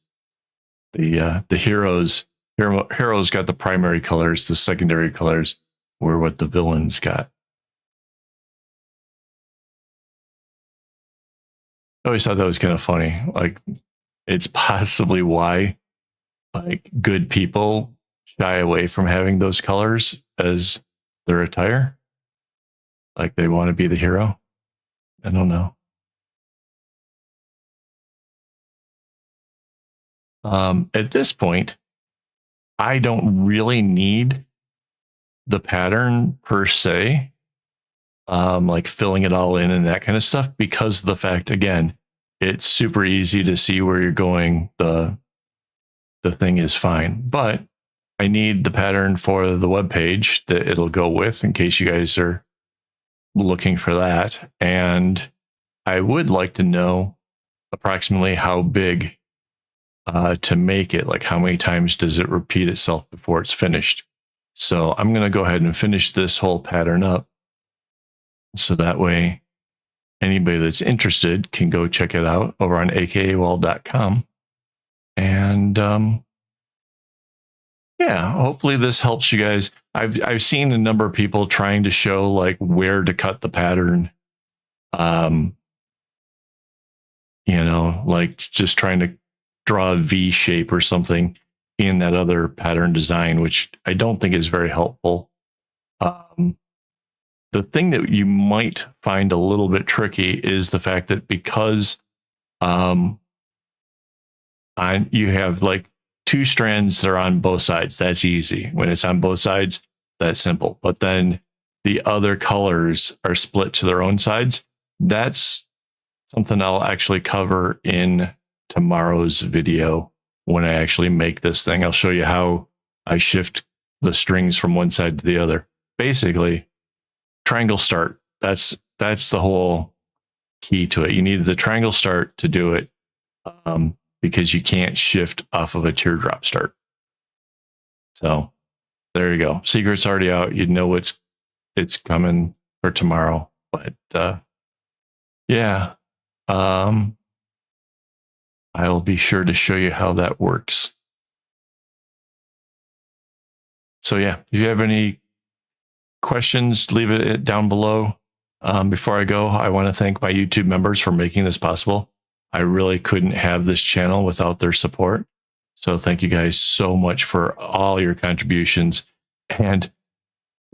The heroes got the primary colors. The secondary colors were what the villains got. I always thought that was kind of funny. Like, it's possibly why like good people shy away from having those colors as their attire. Like they want to be the hero. I don't know. At this point, I don't really need the pattern per se, like filling it all in and that kind of stuff, because of the fact, again, it's super easy to see where you're going. The thing is fine, but I need the pattern for the web page that it'll go with in case you guys are looking for that. And I would like to know approximately how big to make it. Like how many times does it repeat itself before it's finished? So I'm going to go ahead and finish this whole pattern up. So that way anybody that's interested can go check it out over on akaawol.com. And yeah, hopefully this helps you guys. I've seen a number of people trying to show like where to cut the pattern. You know, like just trying to draw a V shape or something in that other pattern design, which I don't think is very helpful. The thing that you might find a little bit tricky is the fact that because you have like two strands that are on both sides, that's easy. When it's on both sides, that's simple. But then the other colors are split to their own sides. That's something I'll actually cover in tomorrow's video when I actually make this thing. I'll show you how I shift the strings from one side to the other. Basically, triangle start. That's the whole key to it. You need the triangle start to do it, because you can't shift off of a teardrop start. So there you go. Secret's already out. You know it's coming for tomorrow. But yeah, I'll be sure to show you how that works. So yeah, if you have any questions, leave it down below. Before I go, I want to thank my YouTube members for making this possible. I really couldn't have this channel without their support. So thank you guys so much for all your contributions, and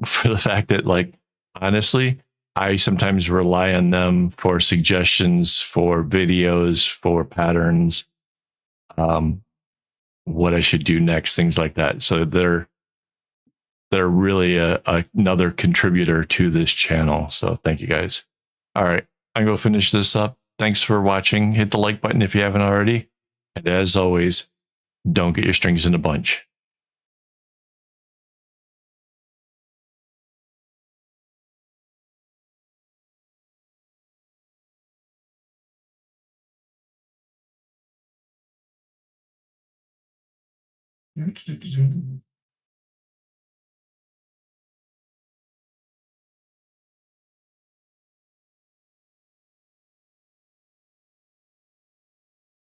for the fact that, like, honestly, I sometimes rely on them for suggestions, for videos, for patterns, what I should do next, things like that. So they're really another contributor to this channel. So thank you guys. All right, I'm going to finish this up. Thanks for watching. Hit the like button if you haven't already. And as always, don't get your strings in a bunch.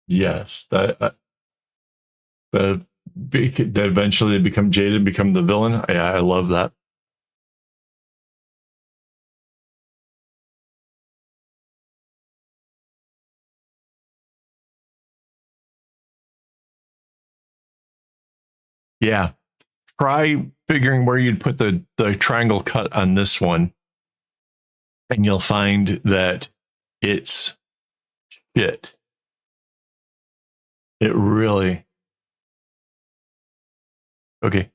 Yes, that that eventually become jaded, become the villain. Yeah, I love that. Yeah, try figuring where you'd put the triangle cut on this one, and you'll find that it's shit. It really okay.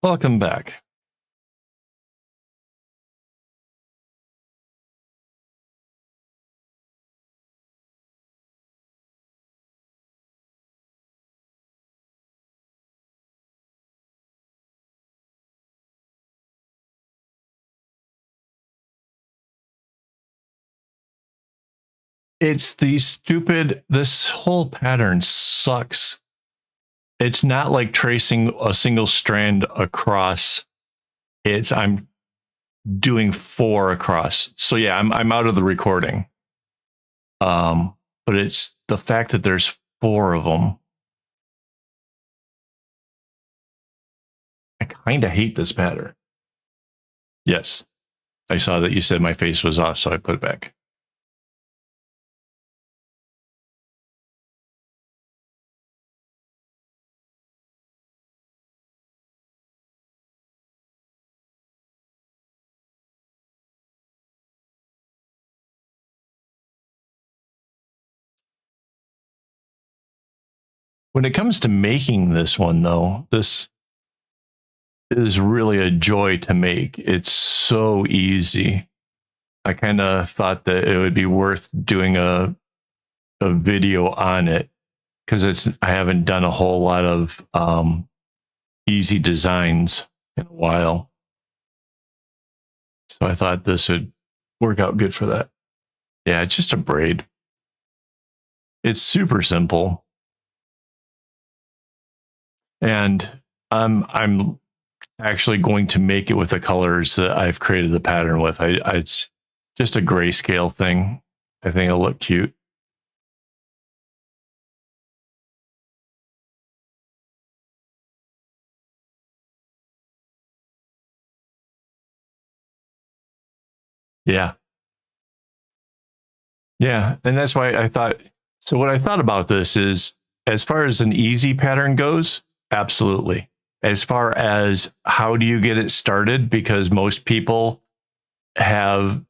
Welcome back. It's the stupid. This whole pattern sucks. It's not like tracing a single strand across. It's I'm doing 4 across. So yeah, I'm out of the recording. But it's the fact that there's 4 of them. I kind of hate this pattern. Yes. I saw that you said my face was off, so I put it back. When it comes to making this one, though, this is really a joy to make. It's so easy. I kind of thought that it would be worth doing a video on it because I haven't done a whole lot of easy designs in a while. So I thought this would work out good for that. Yeah, it's just a braid. It's super simple. And I'm actually going to make it with the colors that I've created the pattern with. It's just a grayscale thing. I think it'll look cute. Yeah. Yeah. And that's why I thought, so what I thought about this is as far as an easy pattern goes, absolutely. As far as how do you get it started? Because most people don't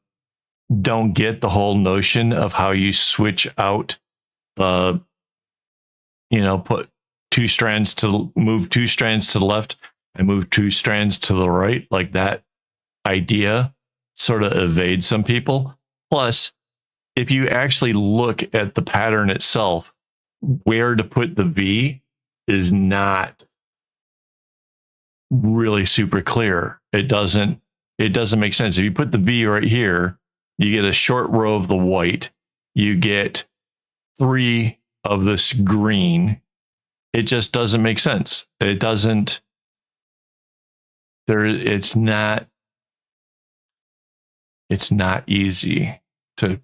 get the whole notion of how you switch out put move two strands to the left and move two strands to the right. Like that idea sort of evades some people. Plus, if you actually look at the pattern itself, where to put the V is not really super clear. It doesn't make sense. If you put the V right here, you get a short row of the white, you get 3 of this green. It just doesn't make sense. It doesn't it's not easy to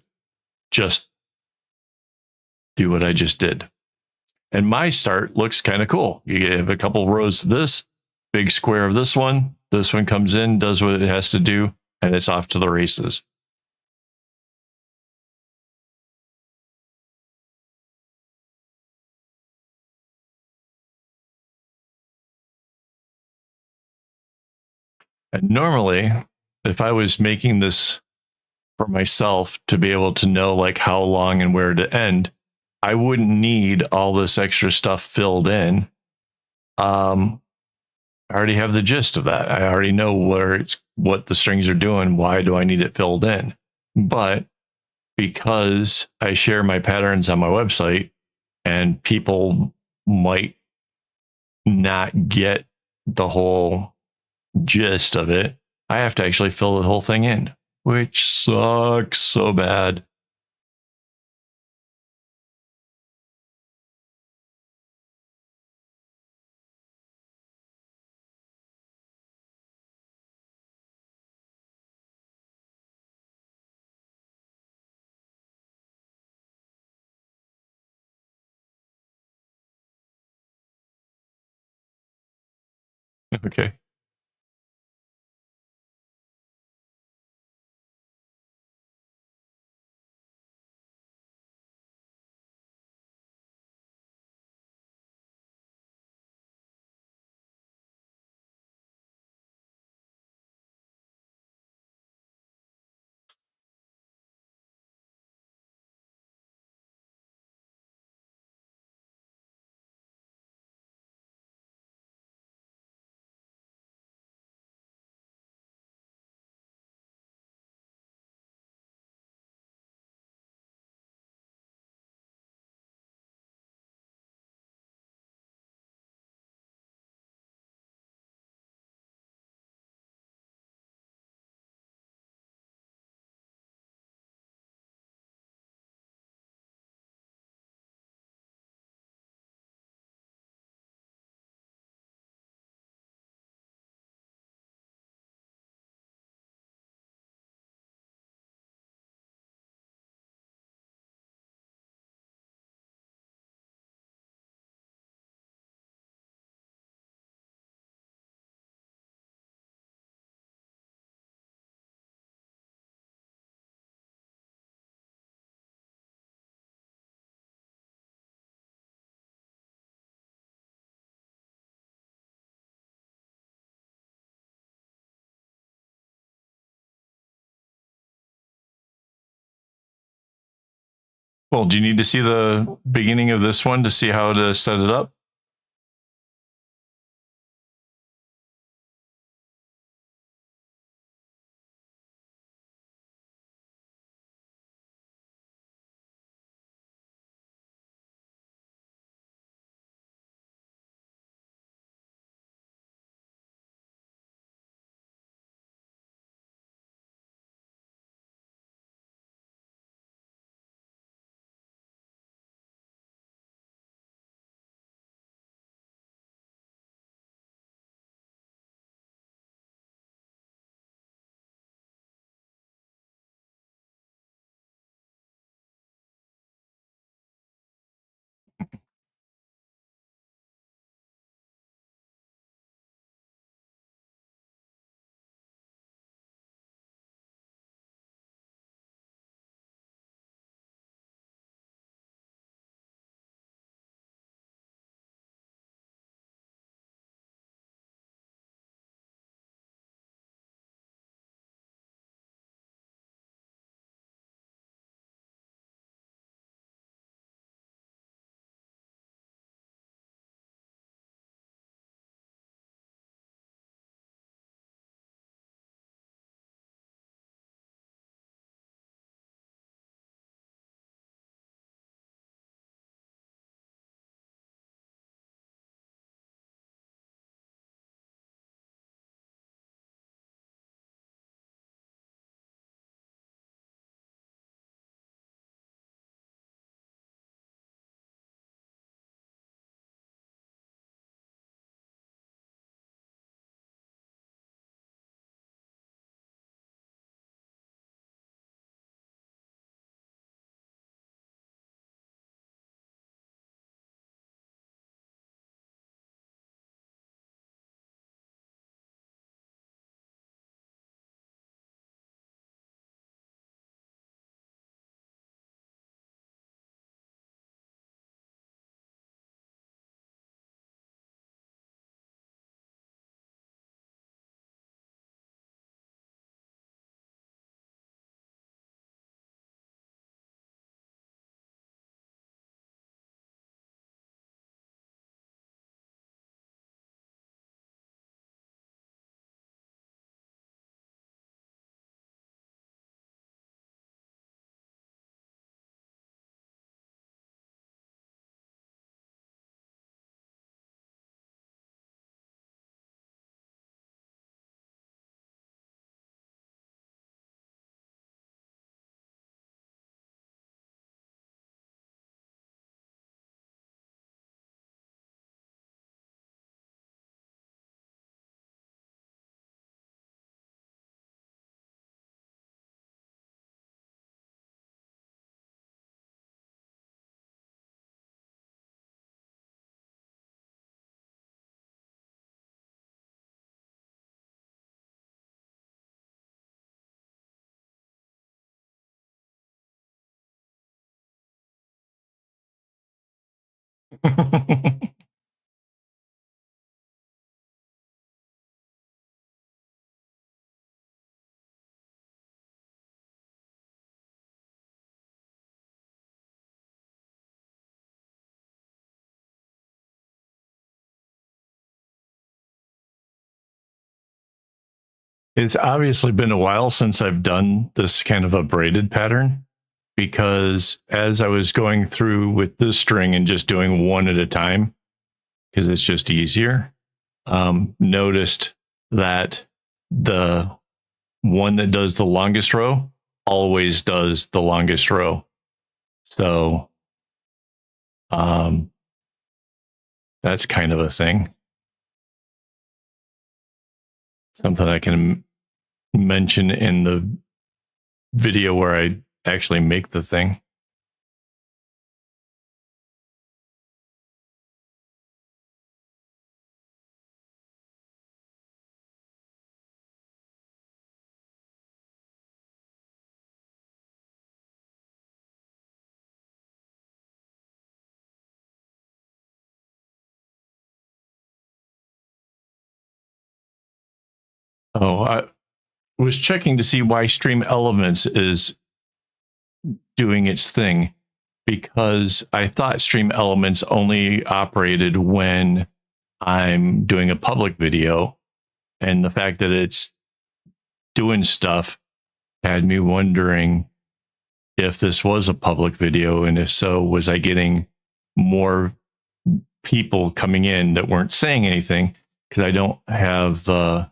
just do what I just did. And my start looks kind of cool. You have a couple rows of this, big square of this one. This one comes in, does what it has to do, and it's off to the races. And normally, if I was making this for myself to be able to know like how long and where to end, I wouldn't need all this extra stuff filled in. I already have the gist of that. I already know what the strings are doing. Why do I need it filled in? But because I share my patterns on my website and people might not get the whole gist of it, I have to actually fill the whole thing in, which sucks so bad. Okay. Well, do you need to see the beginning of this one to see how to set it up? It's obviously been a while since I've done this kind of a braided pattern because as I was going through with this string and just doing one at a time, because it's just easier, noticed that the one that does the longest row always does the longest row. So that's kind of a thing. Something I can mention in the video where I actually make the thing. Oh, I was checking to see why Stream Elements is doing its thing because I thought Stream Elements only operated when I'm doing a public video, and the fact that it's doing stuff had me wondering if this was a public video, and if so, was I getting more people coming in that weren't saying anything because I don't have the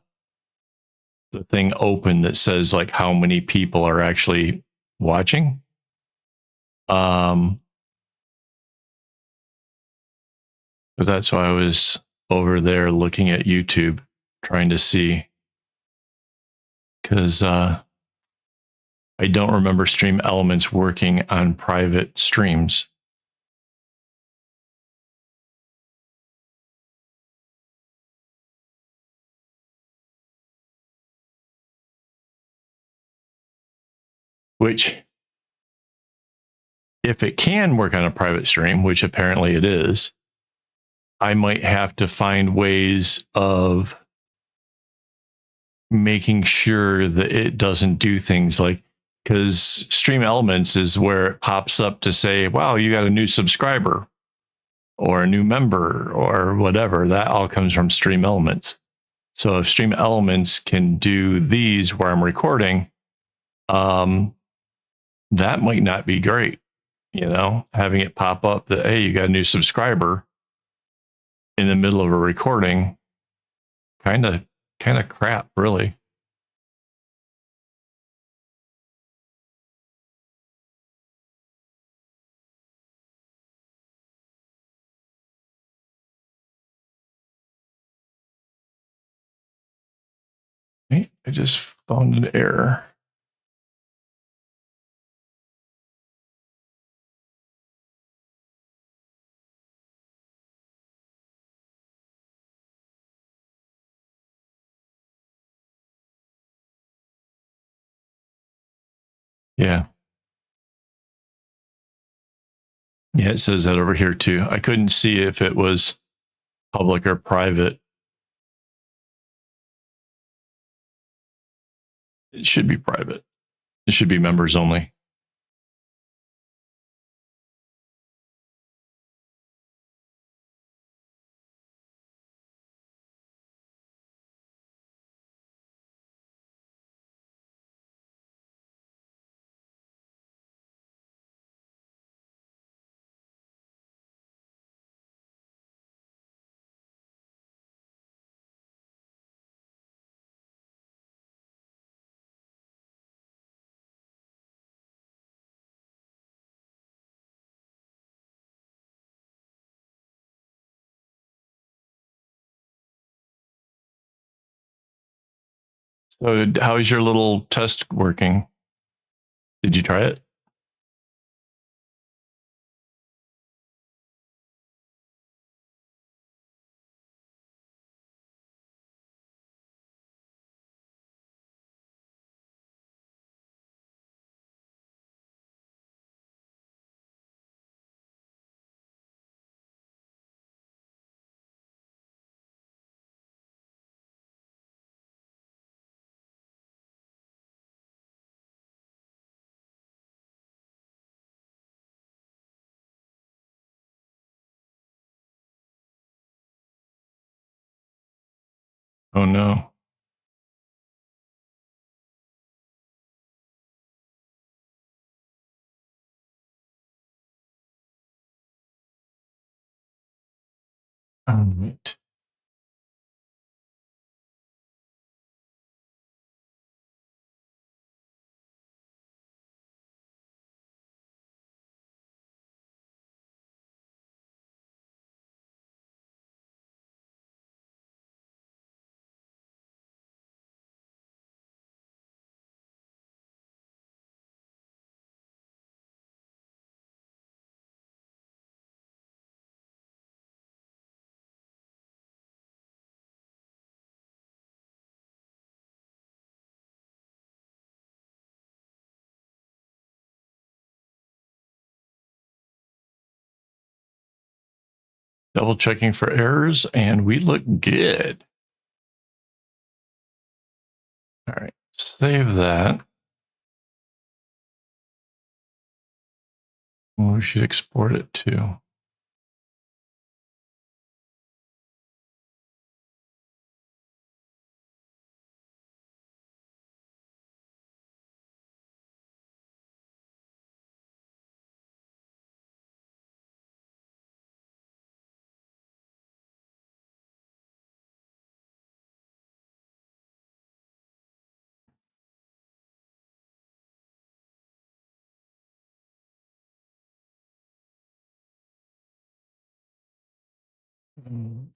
thing open that says like how many people are actually watching. But that's why I was over there looking at YouTube trying to see, because I don't remember Stream Elements working on private streams. Which, if it can work on a private stream, which apparently it is, I might have to find ways of making sure that it doesn't do things like, because Stream Elements is where it pops up to say, wow, you got a new subscriber or a new member or whatever. That all comes from Stream Elements. So if Stream Elements can do these where I'm recording, that might not be great. You know, having it pop up that, hey, you got a new subscriber in the middle of a recording, kind of crap, really. Hey, I just found an error. Yeah. Yeah, it says that over here too. I couldn't see if it was public or private. It should be private. It should be members only. So how is your little test working? Did you try it? Oh no. All right. Double checking for errors, and we look good. All right, save that. We should export it too. Mm.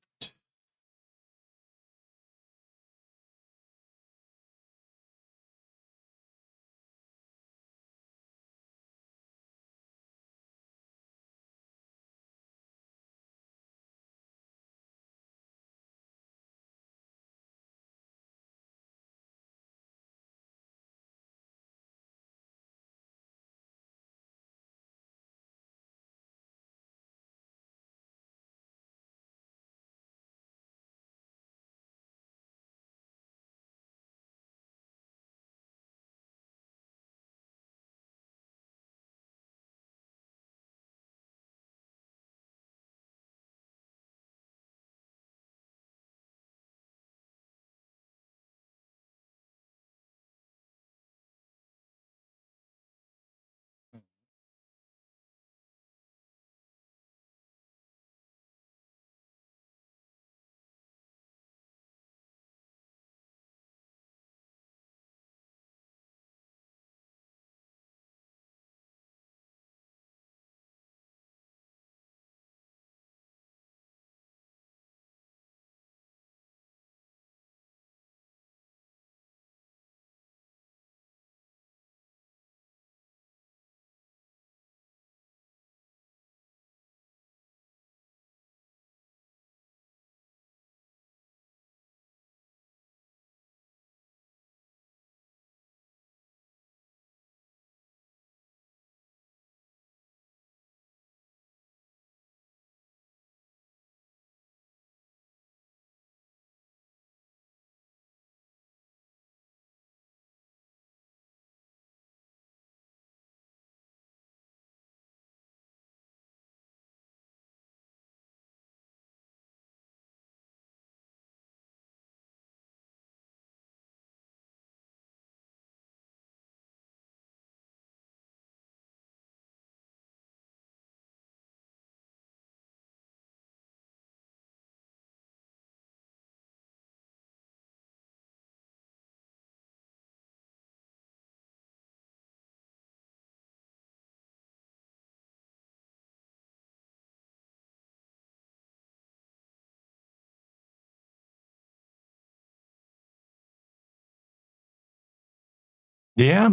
Yeah,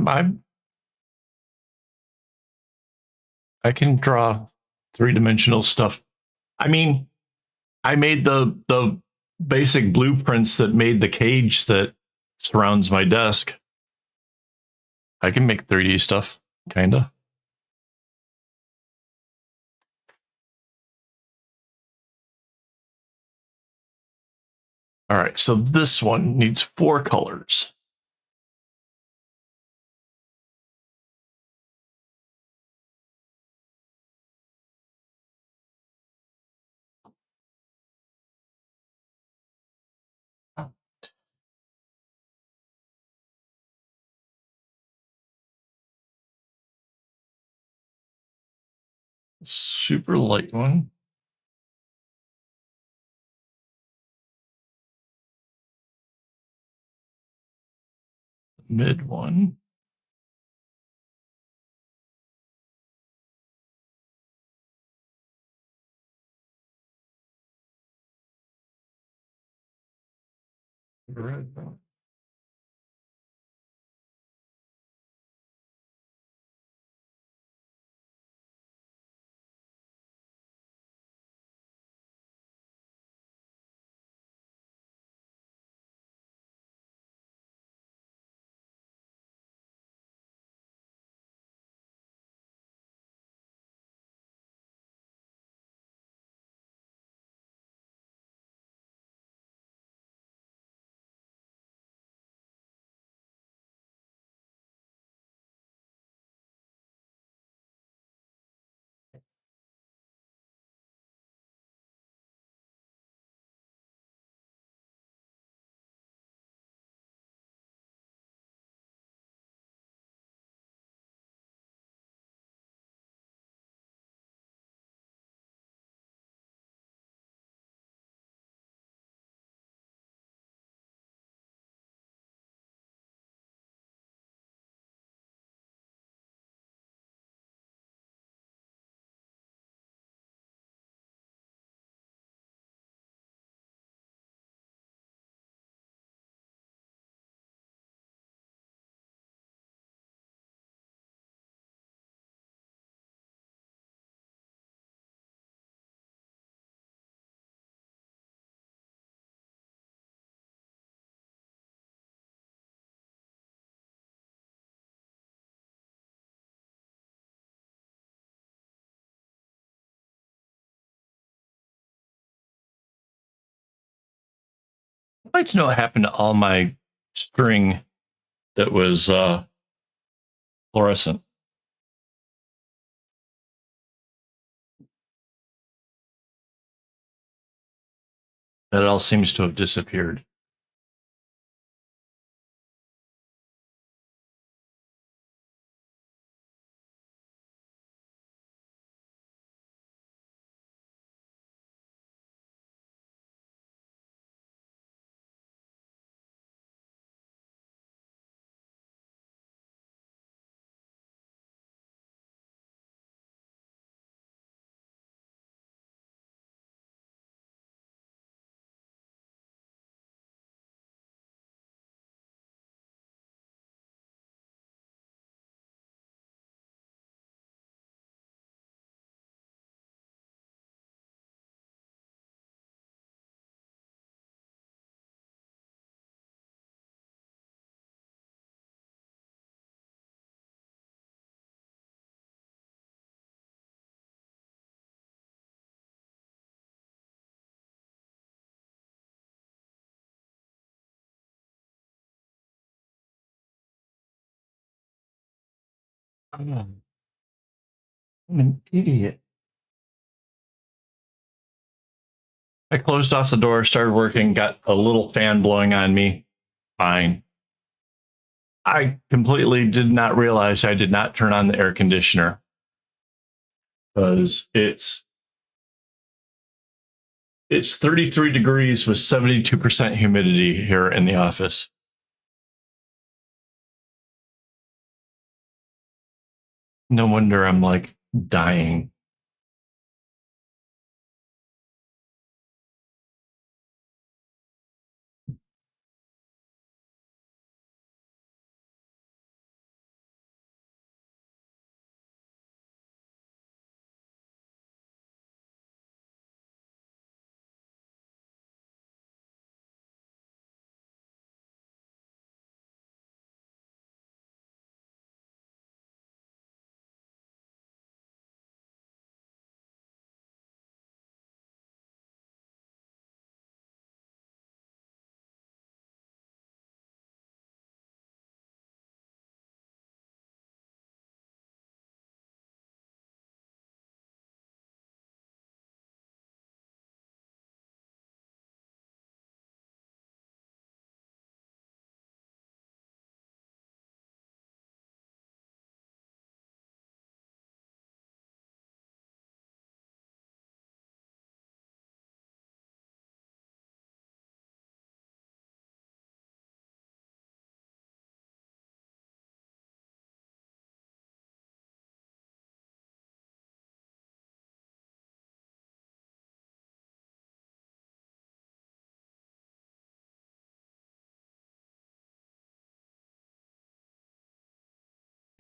I can draw 3-dimensional stuff. I mean, I made the basic blueprints that made the cage that surrounds my desk. I can make 3D stuff, kinda. All right, so this one needs 4 colors. super light one. Mid one. Red one. I'd like to know what happened to all my string that was fluorescent. That all seems to have disappeared. I'm an idiot. I closed off the door, started working, got a little fan blowing on me. Fine. I completely did not realize I did not turn on the air conditioner because it's 33 degrees with 72% humidity here in the office. No wonder I'm like dying.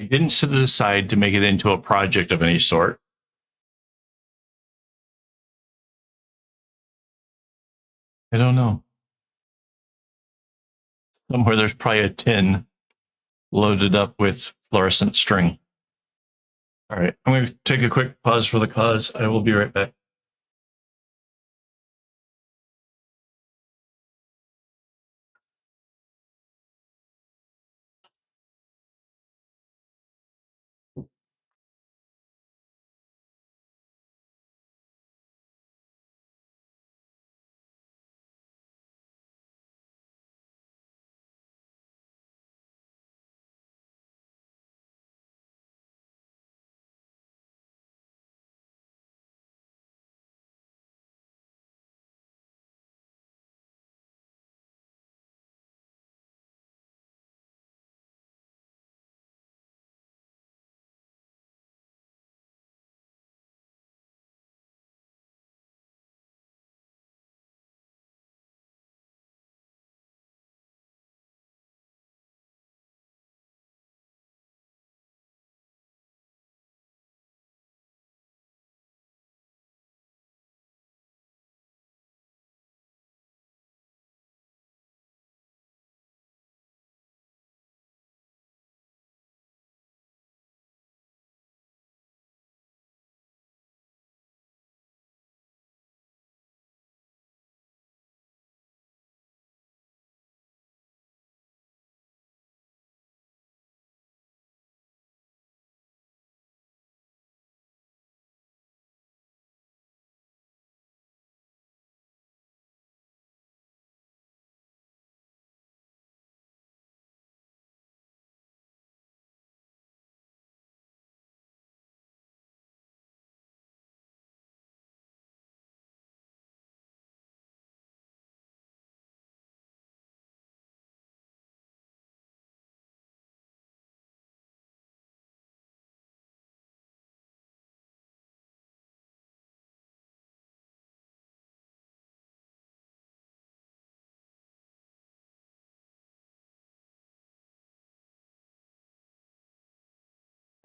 We didn't set it aside to make it into a project of any sort. I don't know. Somewhere there's probably a tin loaded up with fluorescent string. All right, I'm going to take a quick pause for the cause. I will be right back.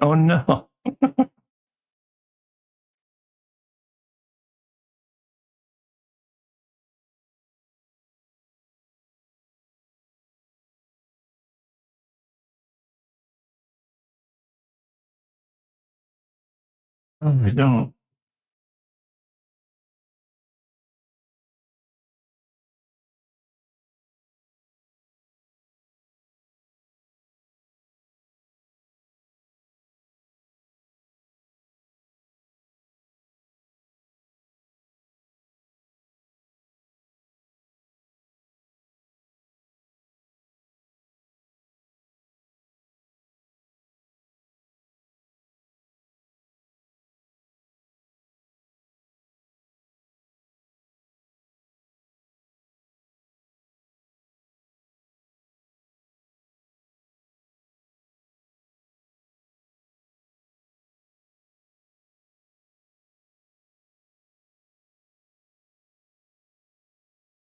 Oh no. Oh, I don't.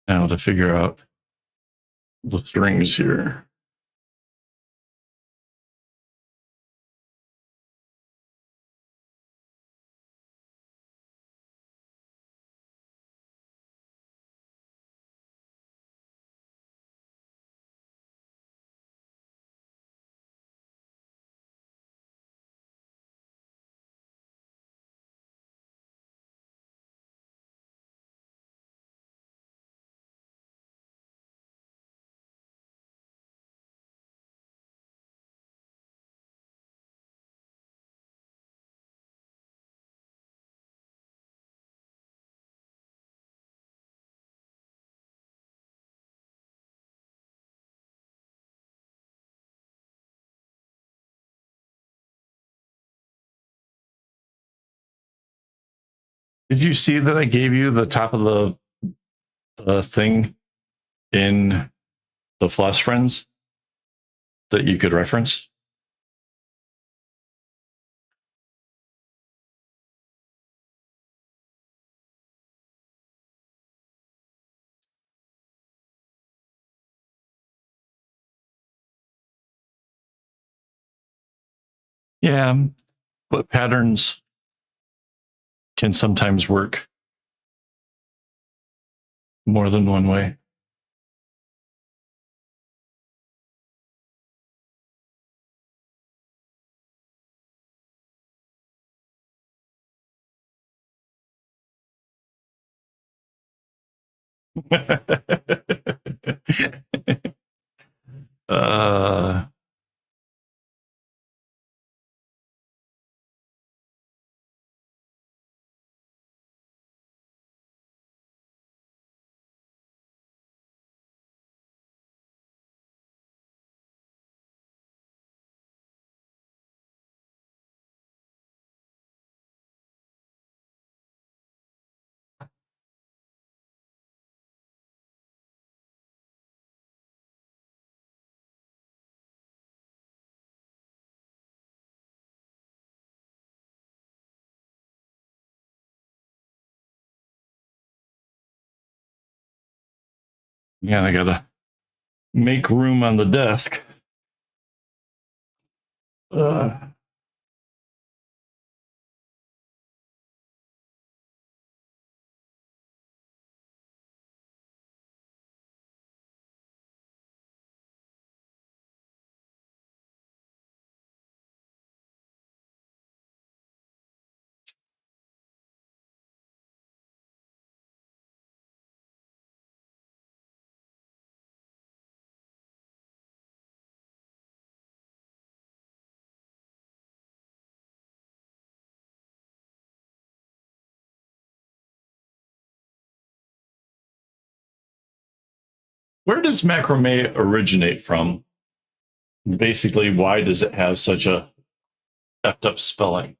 Now to figure out the strings here. Did you see that I gave you the top of the thing in the Floss Friends that you could reference? Yeah, but patterns can sometimes work more than one way. uh, yeah, I gotta make room on the desk. Uh, where does macrame originate from? Basically, why does it have such a effed up spelling?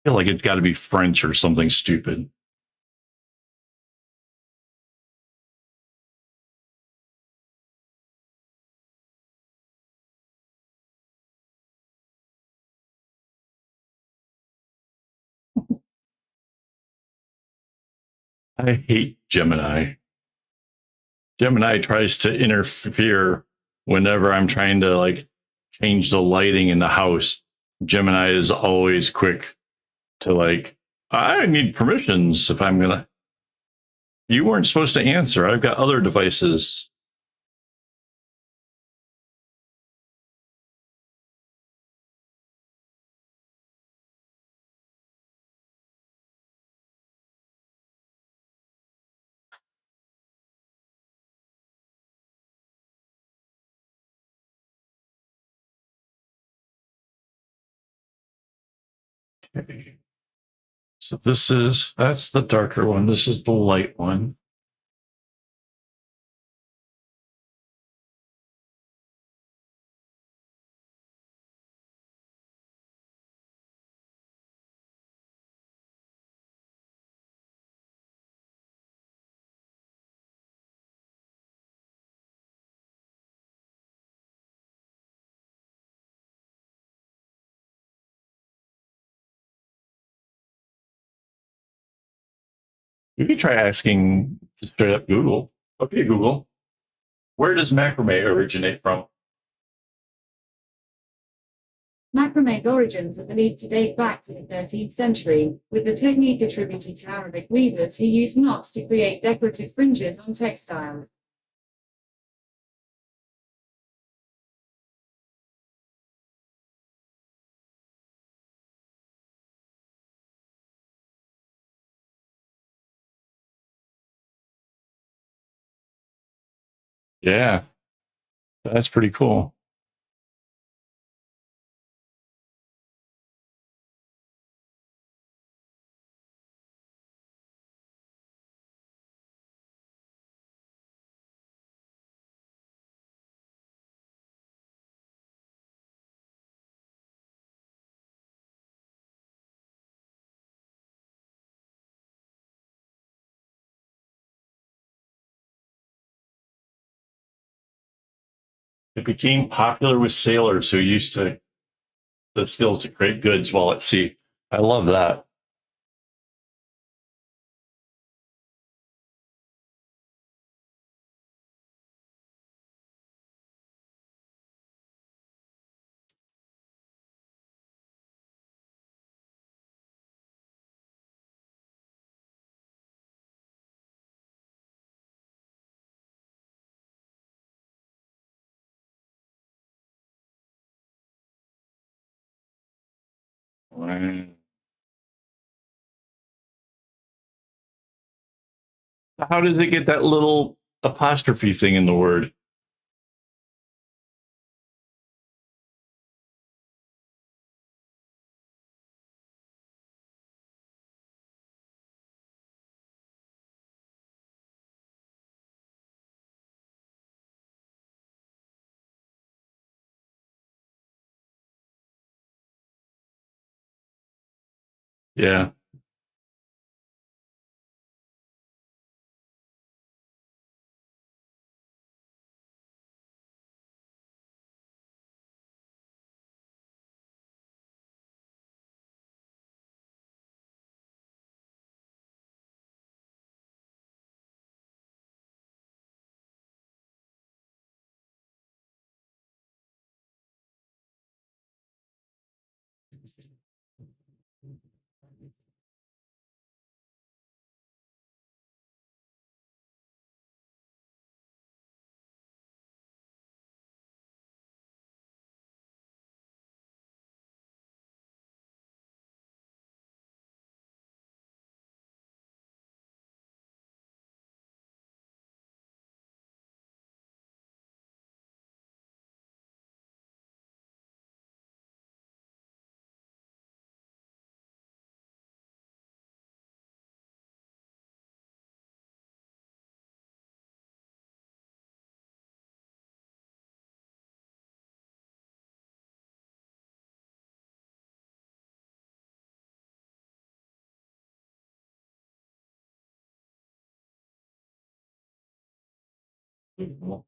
I feel like it's got to be French or something stupid. I hate Gemini. Gemini tries to interfere whenever I'm trying to like change the lighting in the house. Gemini is always quick to like, I need permissions if I'm gonna. You weren't supposed to answer. I've got other devices. Okay. So that's the darker one. This is the light one. You could try asking straight up Google. Okay, Google, where does macrame originate from? Macrame's origins are believed to date back to the 13th century, with the technique attributed to Arabic weavers who used knots to create decorative fringes on textiles. Yeah, that's pretty cool. It became popular with sailors who used to the skills to create goods while at sea. I love that. Wow. How does it get that little apostrophe thing in the word? Yeah. I wonder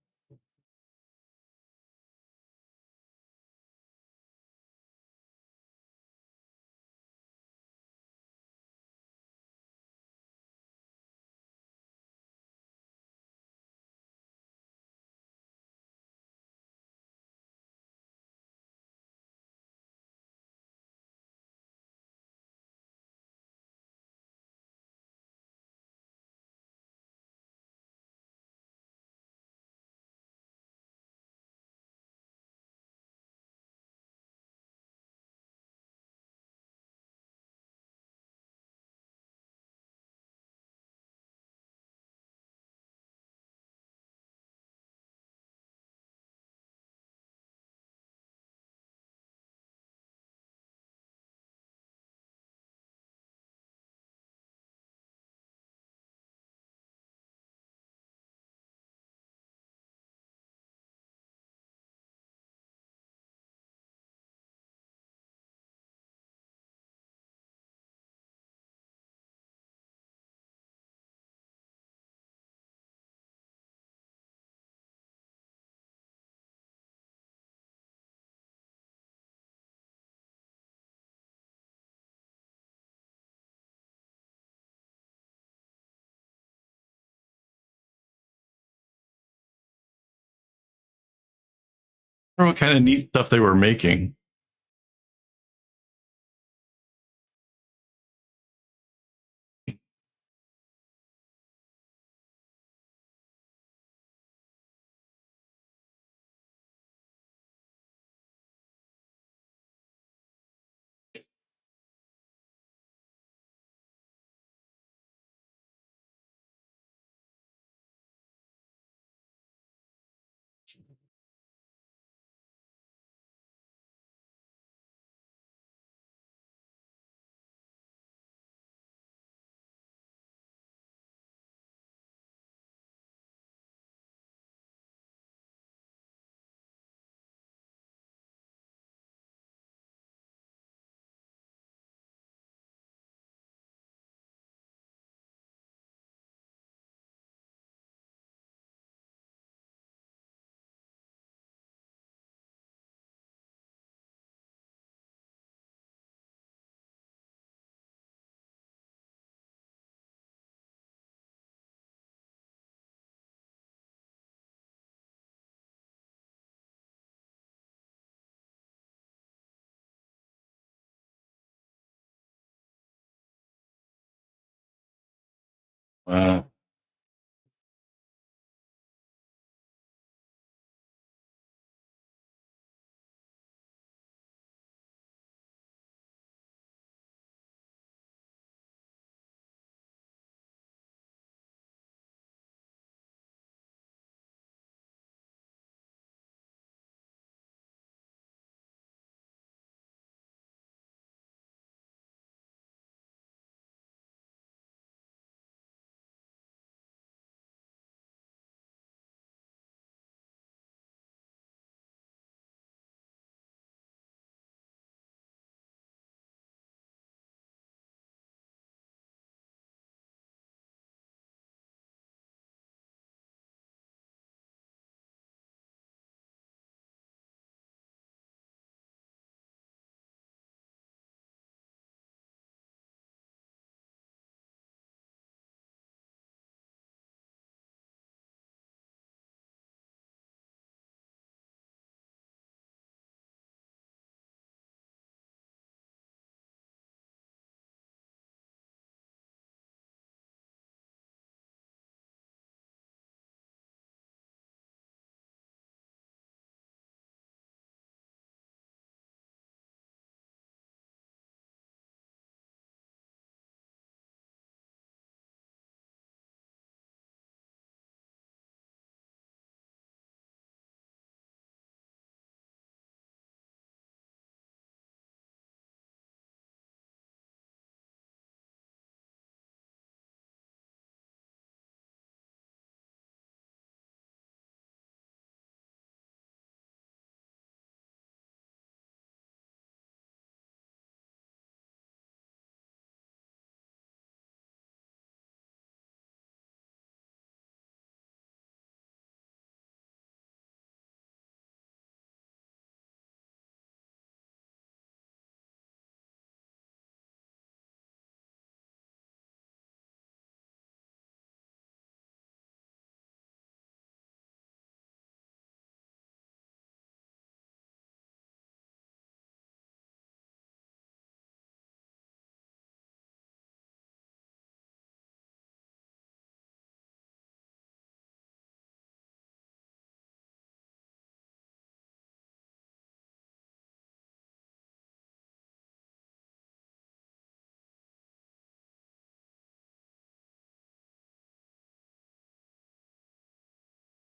what kind of neat stuff they were making. Wow.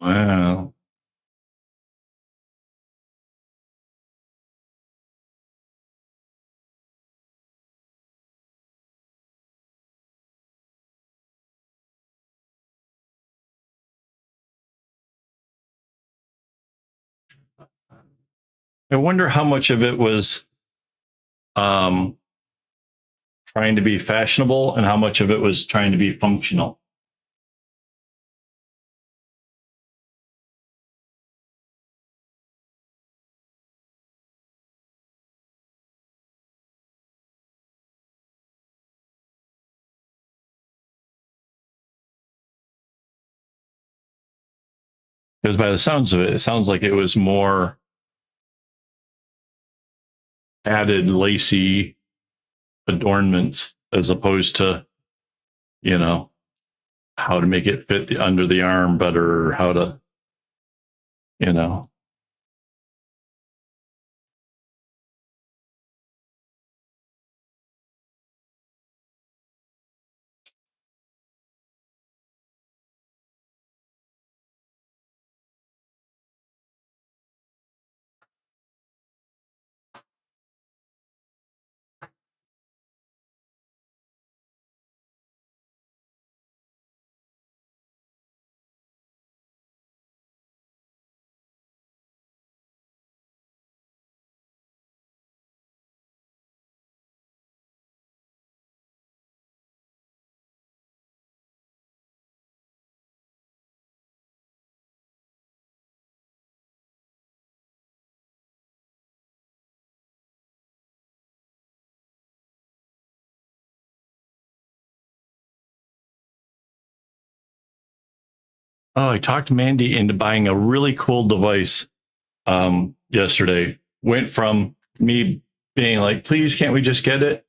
Wow. I wonder how much of it was um, trying to be fashionable and how much of it was trying to be functional. Because by the sounds of it, it sounds like it was more added lacy adornments as opposed to, you know, how to make it fit under the arm better, or how to, you know. Oh, I talked Mandy into buying a really cool device yesterday. Went from me being like, please, can't we just get it,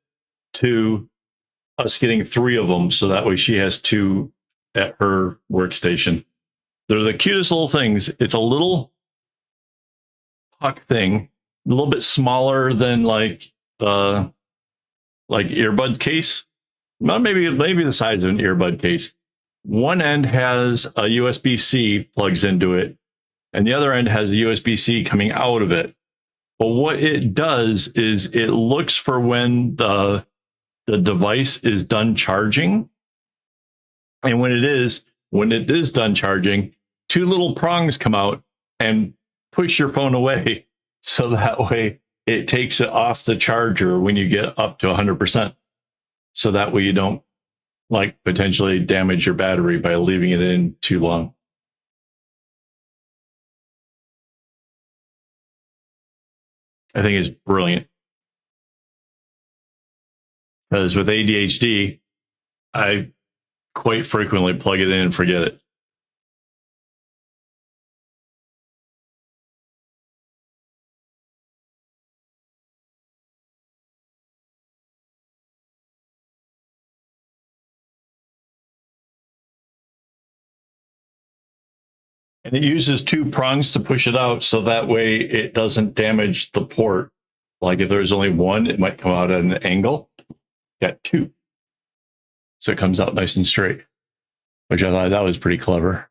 to us getting 3 of them. So that way she has 2 at her workstation. They're the cutest little things. It's a little puck thing, a little bit smaller than like the earbud case. Well, maybe the size of an earbud case. One end has a USB-C plugs into it, and the other end has a USB-C coming out of it. But what it does is it looks for when the device is done charging. And when it is done charging, two little prongs come out and push your phone away. So that way it takes it off the charger when you get up to 100%. So that way you don't like potentially damage your battery by leaving it in too long. I think it's brilliant. Because with ADHD, I quite frequently plug it in and forget it. And it uses two prongs to push it out so that way it doesn't damage the port. Like if there's only one, it might come out at an angle. Got two. So it comes out nice and straight, which I thought that was pretty clever.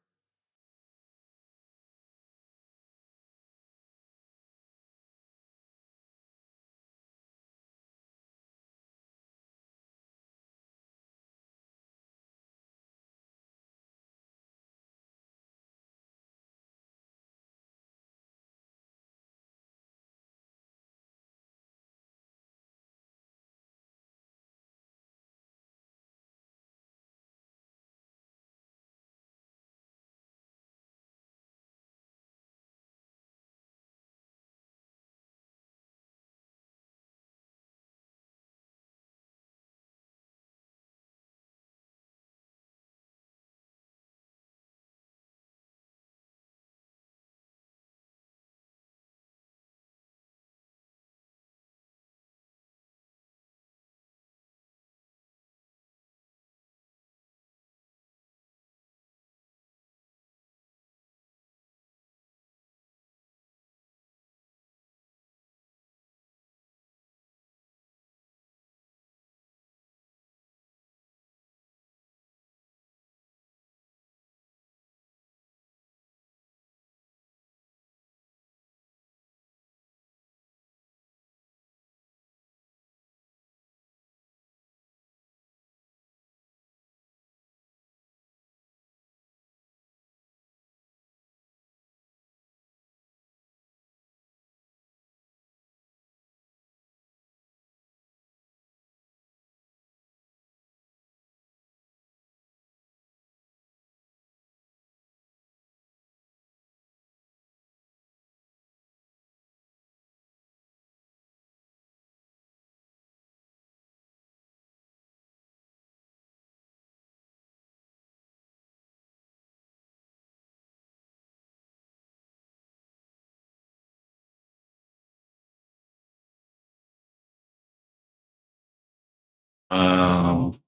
Um,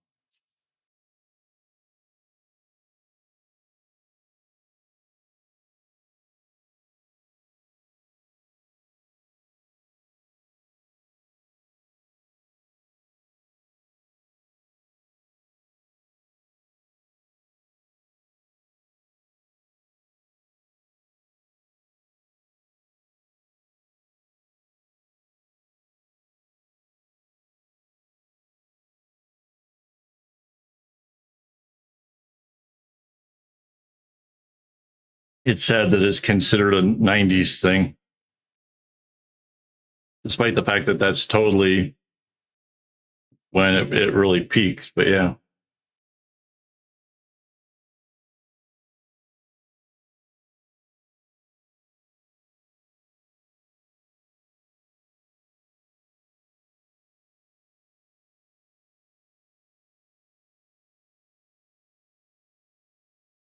it's sad that it's considered a 90s thing, despite the fact that that's totally when it really peaked. But yeah.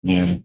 Yeah.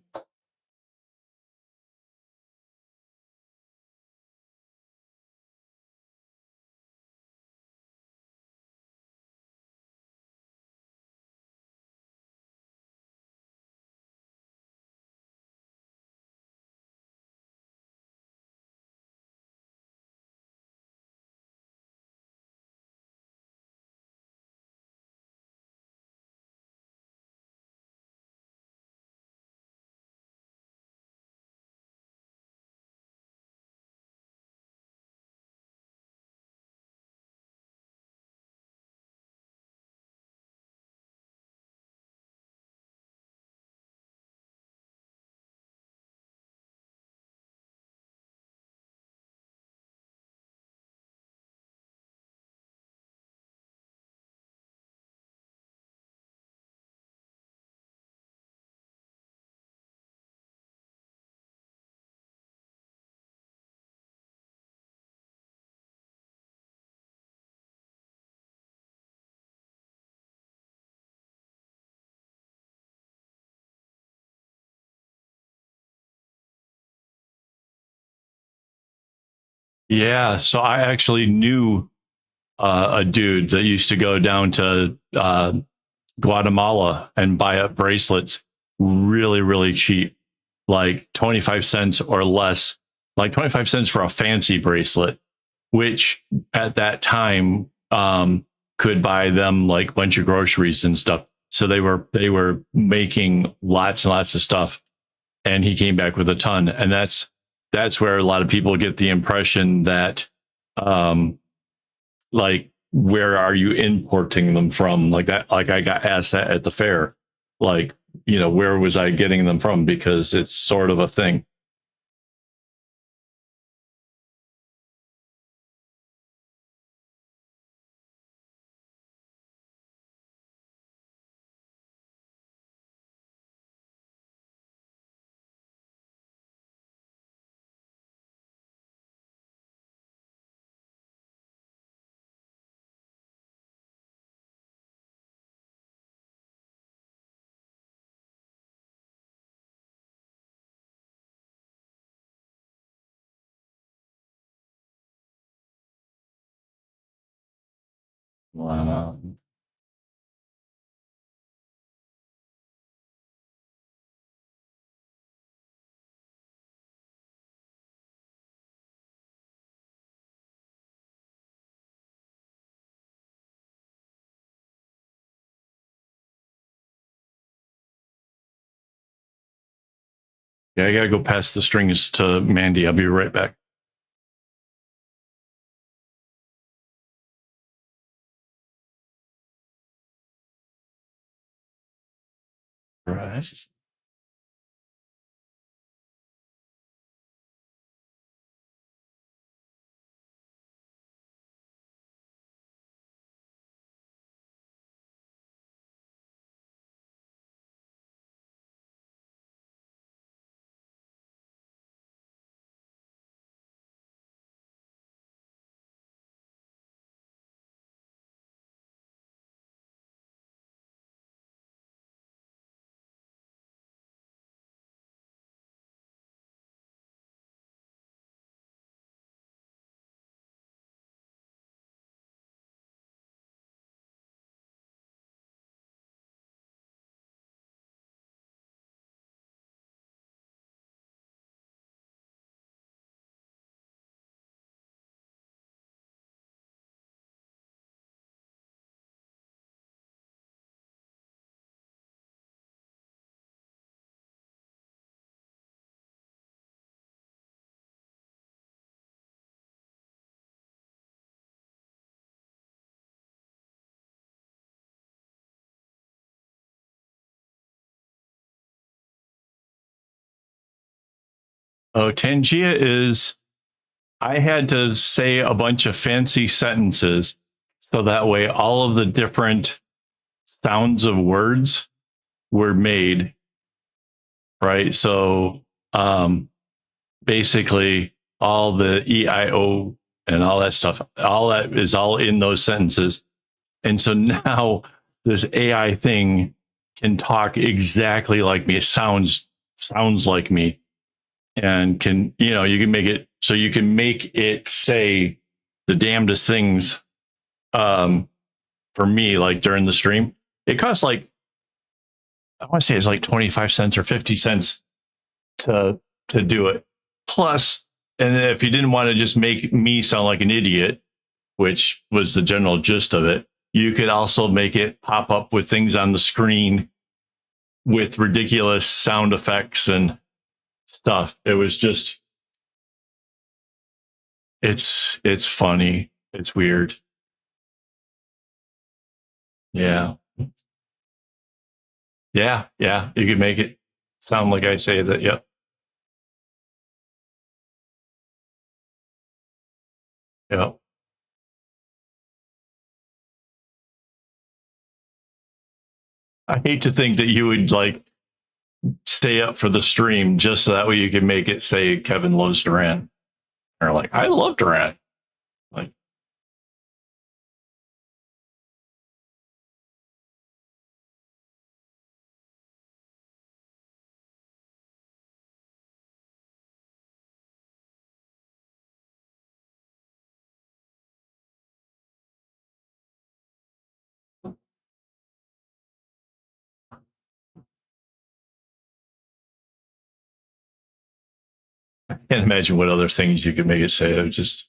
Yeah, so I actually knew a dude that used to go down to Guatemala and buy up bracelets really, really cheap, like 25 cents or less, like 25 cents for a fancy bracelet, which at that time could buy them like a bunch of groceries and stuff. So they were making lots and lots of stuff, and he came back with a ton, and that's where a lot of people get the impression that um, like where are you importing them from, like that, like I got asked that at the fair, like, where was I getting them from, because it's sort of a thing. Wow. Yeah, I gotta go pass the strings to Mandy. I'll be right back. Right. Oh, Tangia is, I had to say a bunch of fancy sentences so that way all of the different sounds of words were made, right? So basically all the EIO and all that stuff, all that is all in those sentences. And so now this AI thing can talk exactly like me. It sounds like me, and can, you can make it so you can make it say the damnedest things for me, like during the stream. It costs like, I want to say it's like 25 cents or 50 cents to do it. Plus, and if you didn't want to just make me sound like an idiot, which was the general gist of it, you could also make it pop up with things on the screen with ridiculous sound effects and stuff. It was just, it's funny. It's weird. Yeah. Yeah. Yeah. You could make it sound like I say that. Yep. Yep. I hate to think that you would like stay up for the stream just so that way you can make it say Kevin loves Durant. Or like, I love Durant. Like, I can't imagine what other things you could make it say. It was just.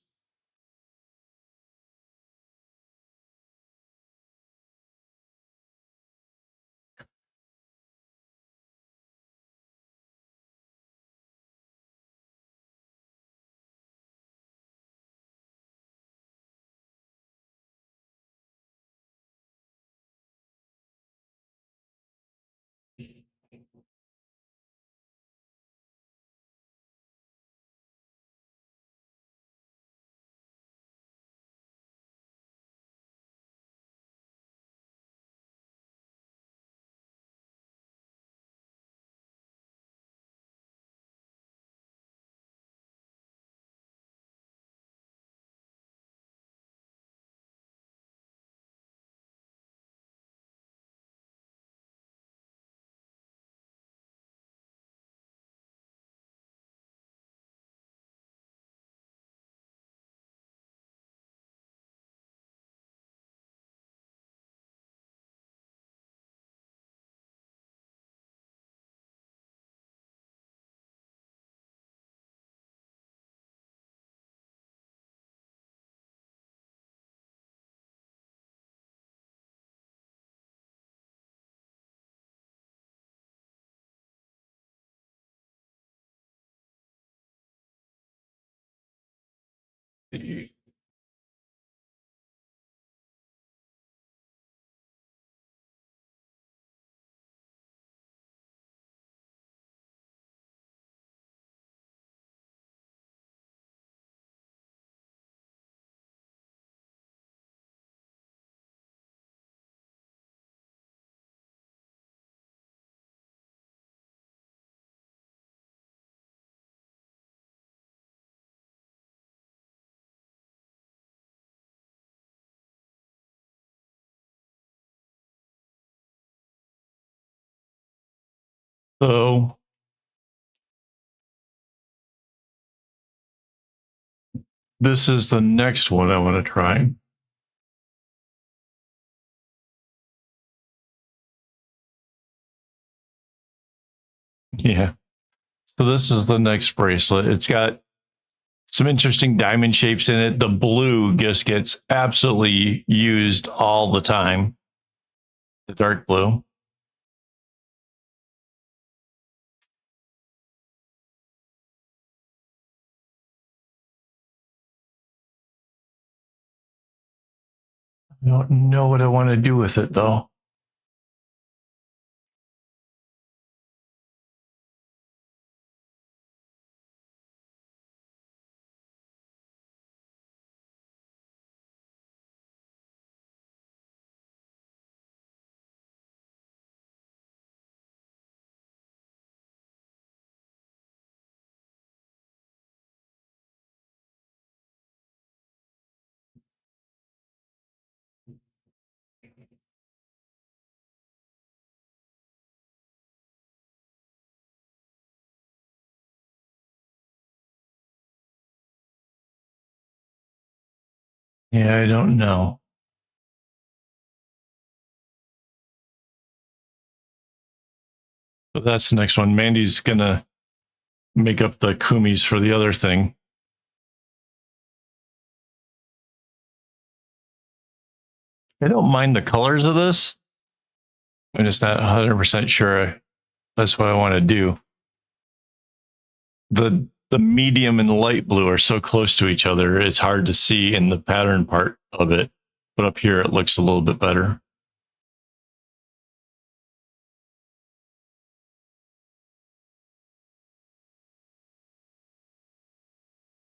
So this is the next one I want to try. Yeah. So this is the next bracelet. It's got some interesting diamond shapes in it. The blue just gets absolutely used all the time. The dark blue. I don't know what I want to do with it though. Yeah, I don't know. But that's the next one. Mandy's gonna make up the kumis for the other thing. I don't mind the colors of this. I'm just not 100% sure that's what I want to do. The medium and the light blue are so close to each other, it's hard to see in the pattern part of it. But up here, it looks a little bit better.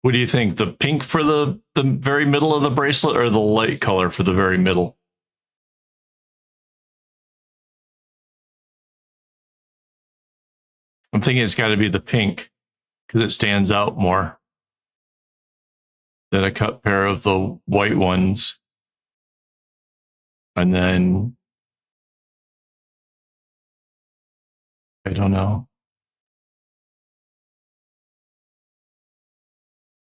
What do you think? The pink for the very middle of the bracelet or the light color for the very middle? I'm thinking it's got to be the pink because it stands out more than a cut pair of the white ones. And then, I don't know,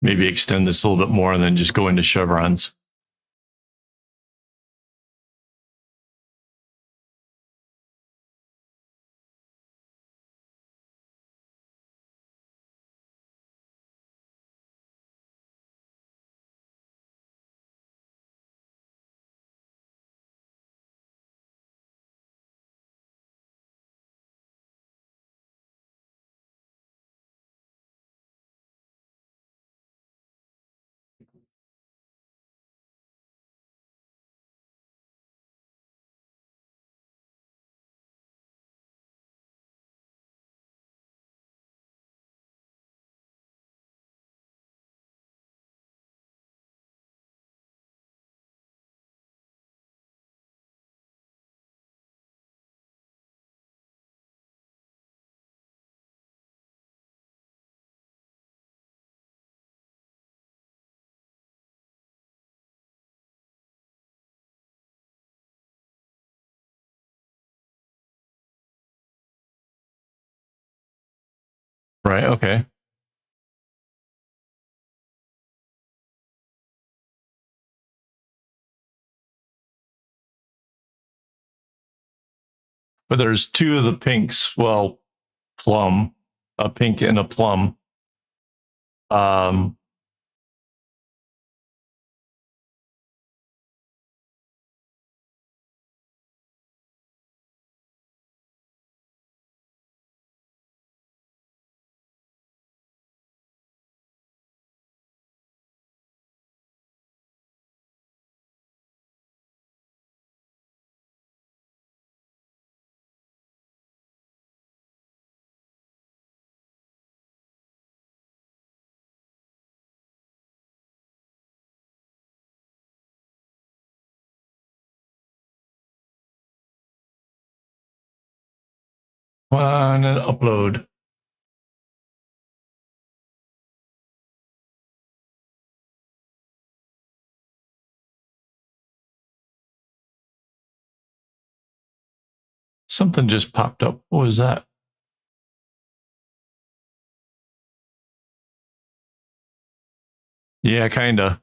maybe extend this a little bit more and then just go into chevrons. Right. Okay. But there's two of the pinks. Well, plum, a pink and a plum. Um, and then upload. Something just popped up. What was that? Yeah, kinda.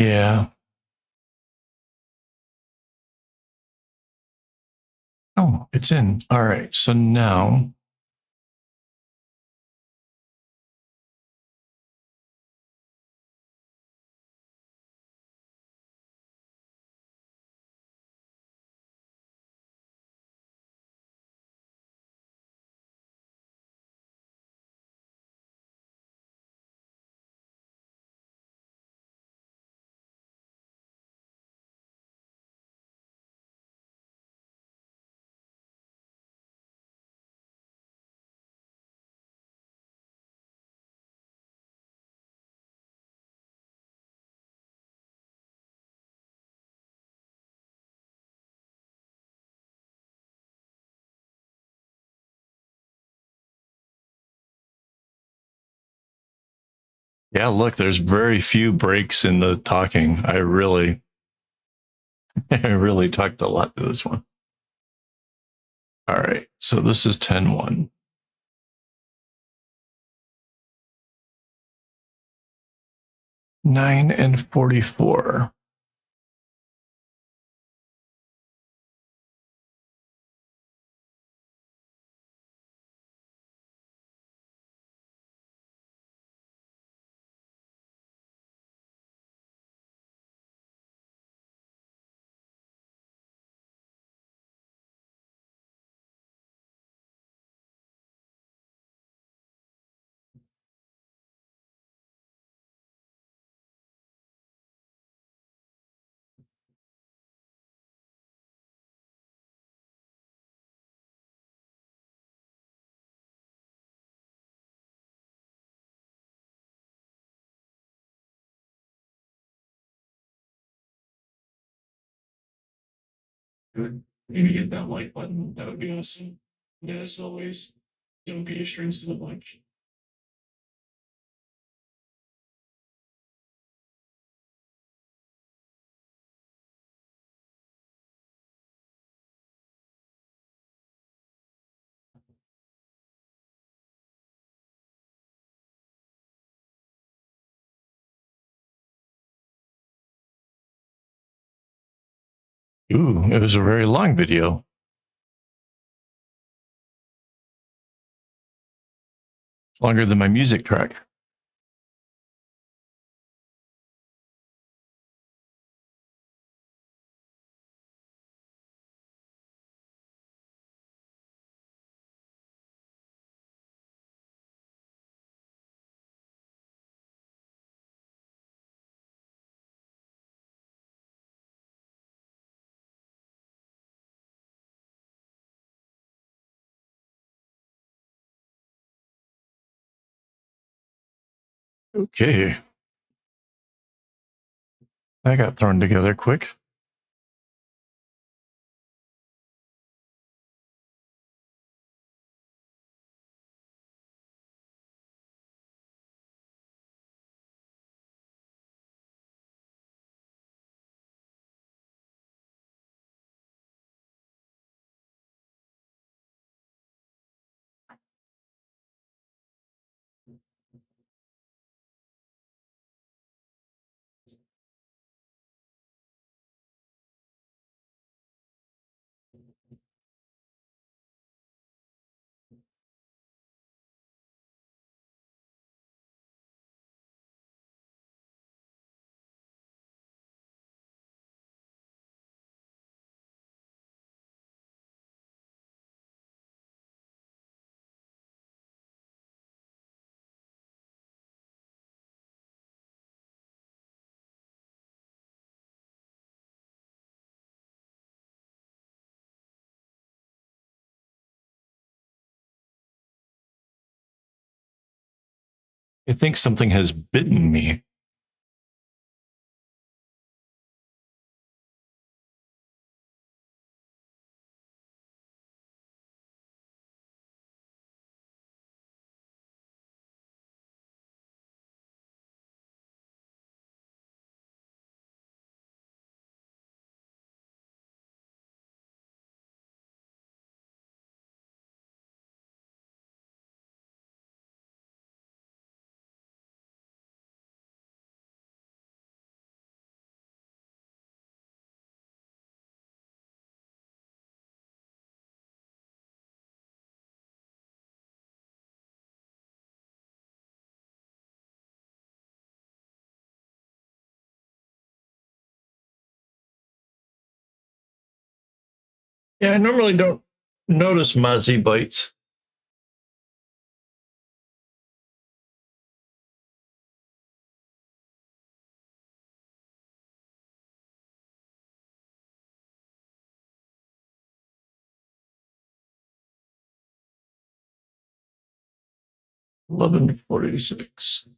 Yeah. Oh, it's in. All right. So now yeah, look, there's very few breaks in the talking. I really I really talked a lot to this one. All right. So this is 10-1. 9 and 44. could maybe hit that like button, that would be awesome. And as always, don't be a strings to the lunch. Ooh, it was a very long video. Longer than my music track. Okay. I got thrown together quick. I think something has bitten me. Yeah, I normally don't notice mozzie bites. $11.46.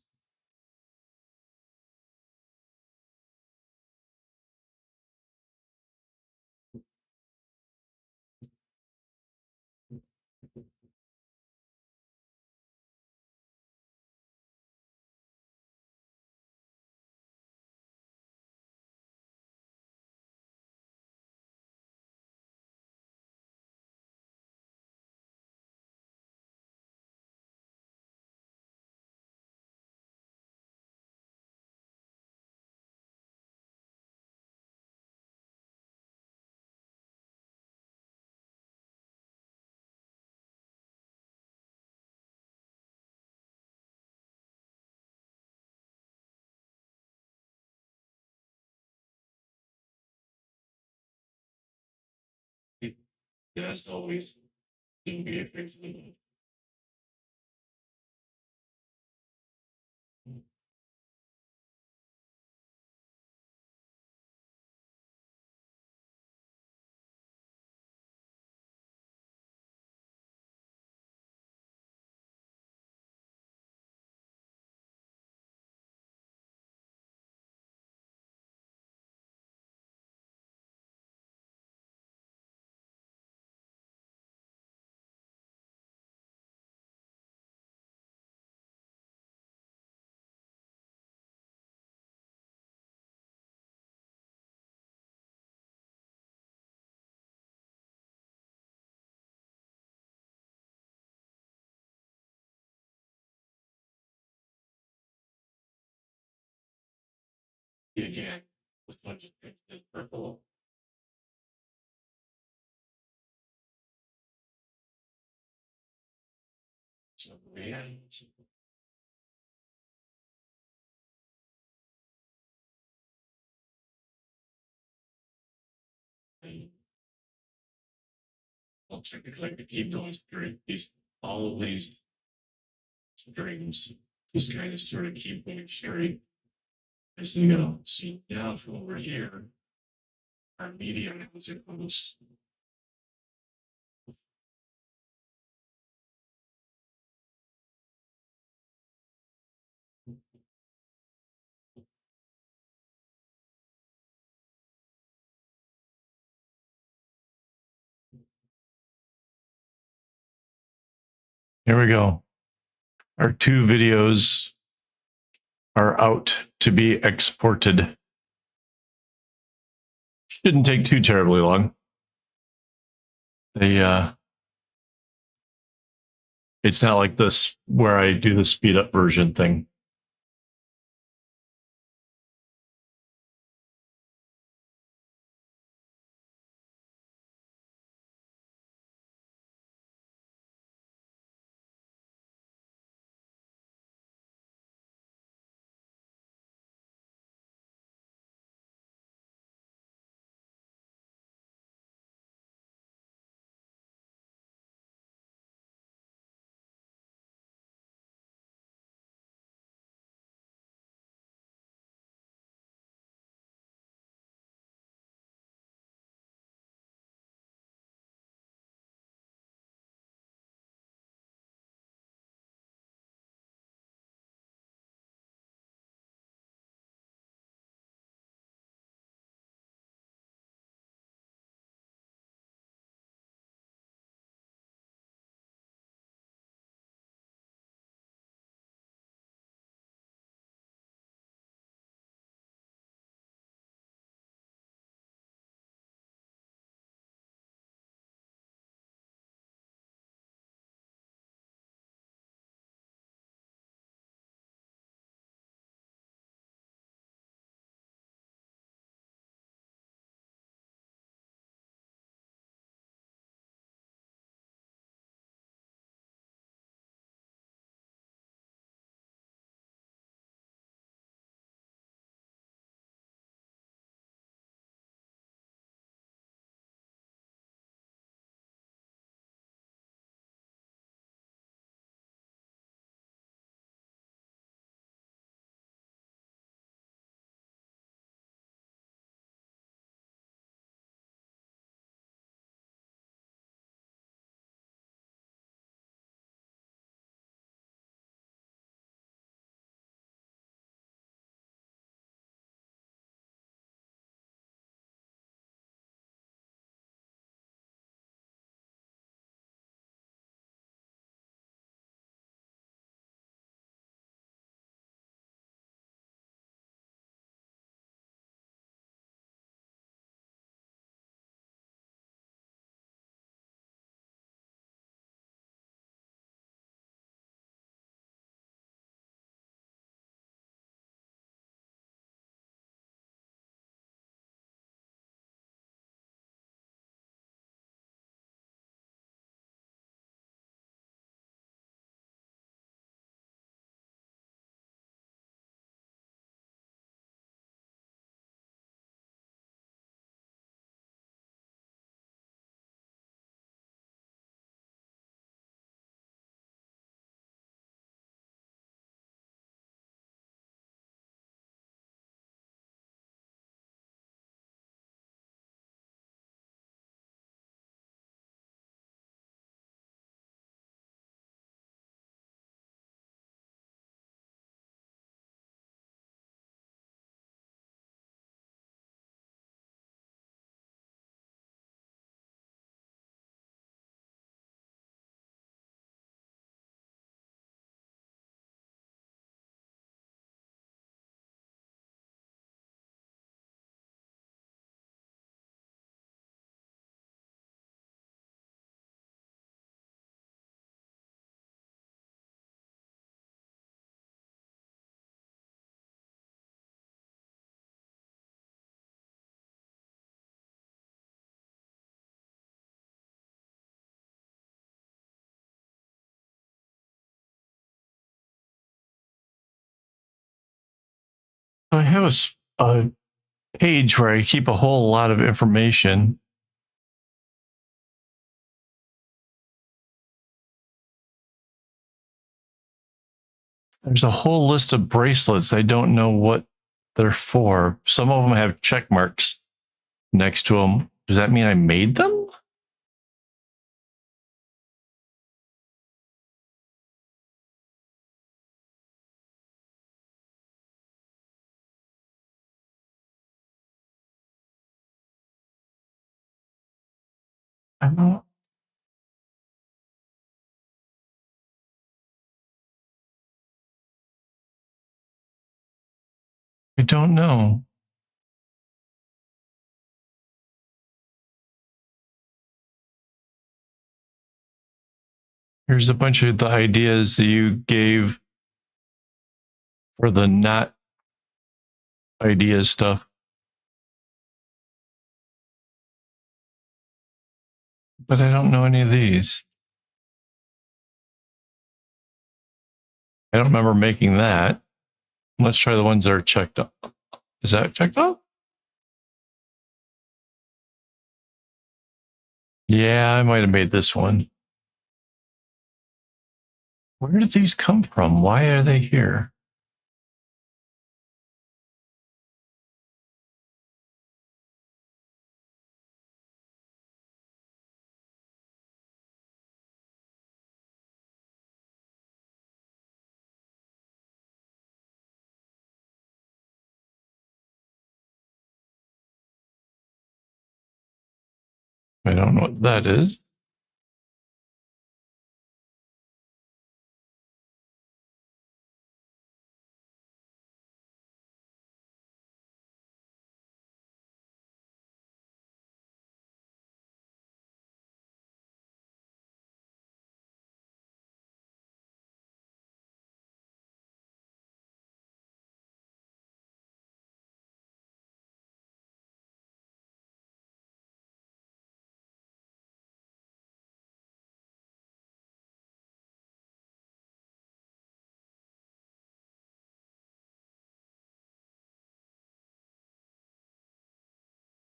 Yeah, as always, don't be afraid to the again with much purple. So yeah. Well, technically, to keep those straight, these all of these strings, just kind of sort of keep them straight. As you know, see down from over here, our medium is equals. Here we go. Our two videos are out to be exported. Shouldn't take too terribly long. It's not like this where I do the speed up version thing. I have a page where I keep a whole lot of information. There's a whole list of bracelets. I don't know what they're for. Some of them have check marks next to them. Does that mean I made them? I don't. I don't know. Here's a bunch of the ideas that you gave for the not idea stuff. But I don't know any of these. I don't remember making that. Let's try the ones that are checked up. Is that checked up? Yeah, I might have made this one. Where did these come from? Why are they here? I don't know what that is.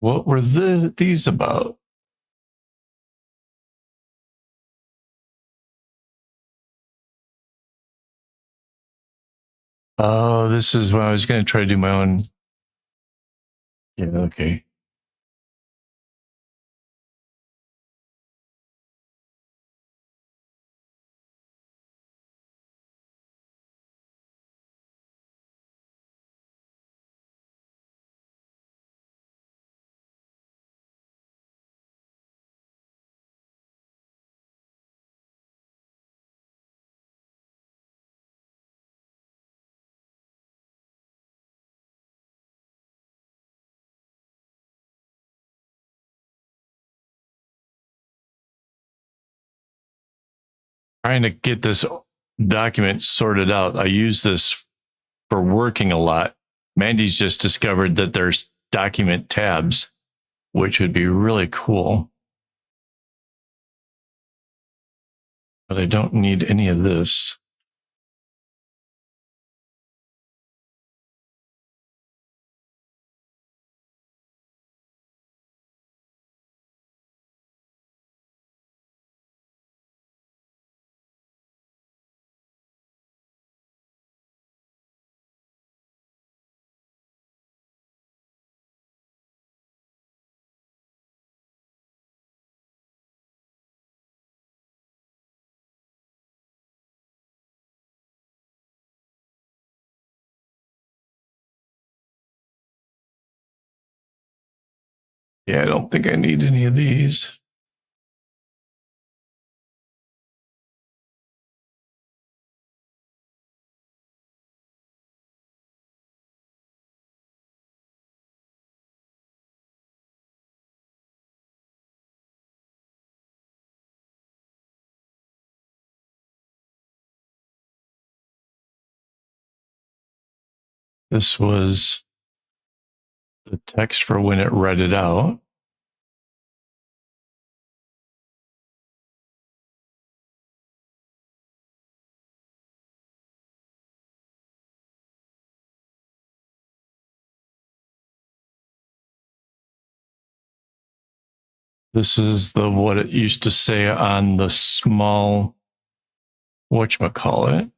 What were these about? Oh, this is when I was going to try to do my own. Yeah, okay. Trying to get this document sorted out. I use this for working a lot. Mandy's just discovered that there's document tabs, which would be really cool. But I don't need any of this. Yeah, I don't think I need any of these. This was the text for when it read it out. This is the what it used to say on the small whatchamacallit.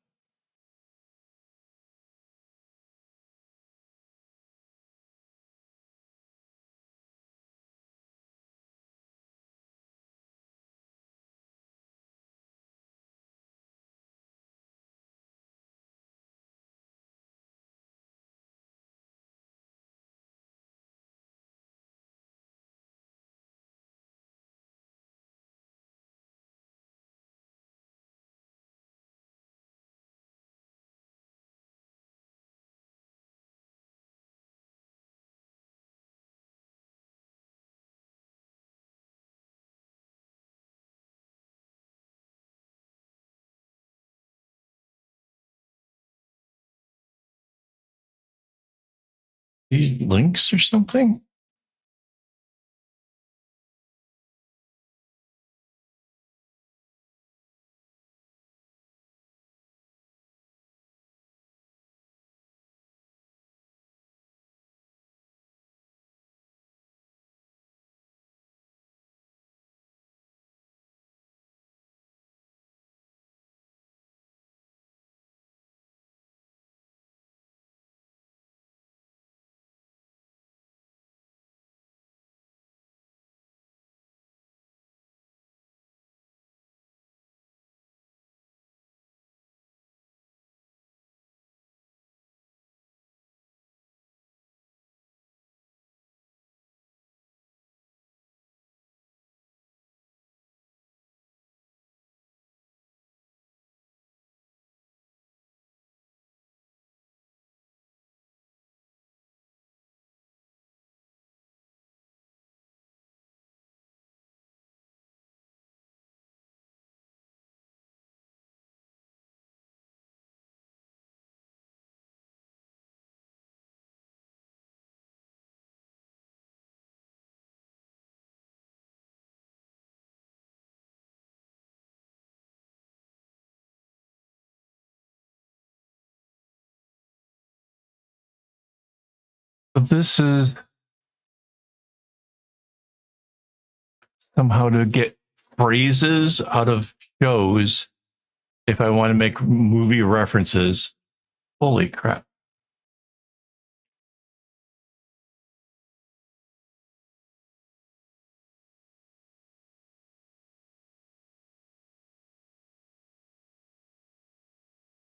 These links or something? This is somehow to get phrases out of shows if I want to make movie references. Holy crap.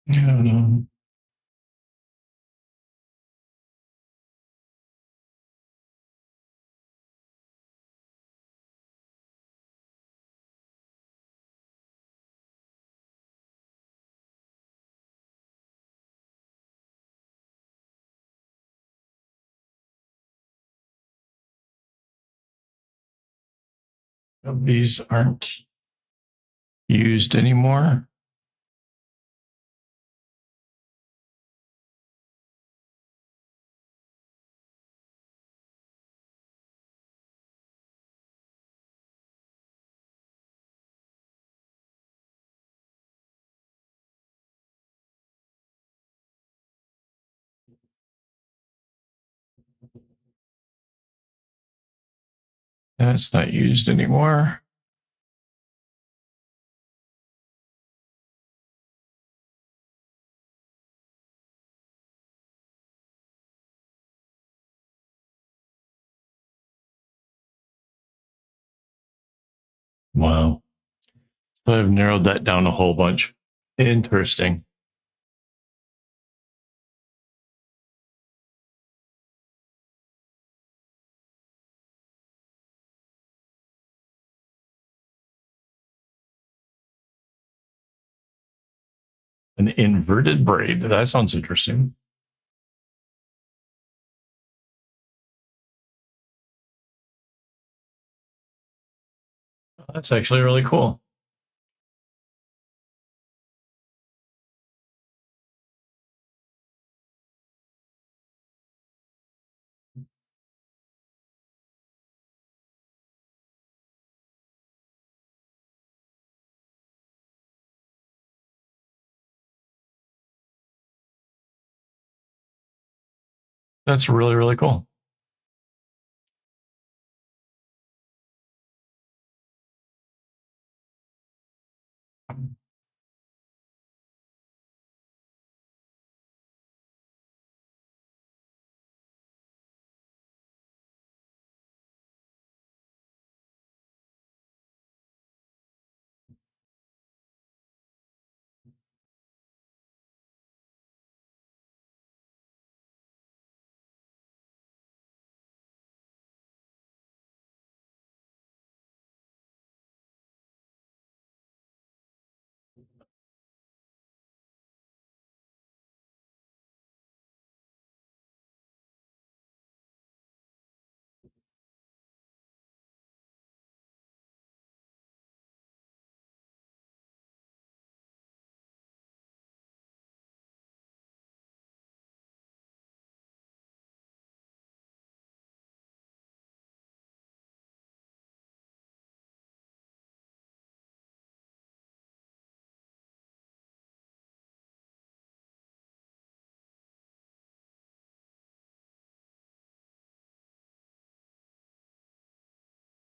I don't know. These aren't used anymore. That's not used anymore. Wow. So I've narrowed that down a whole bunch. Interesting. An inverted braid. That sounds interesting. That's actually really cool. That's really, really cool.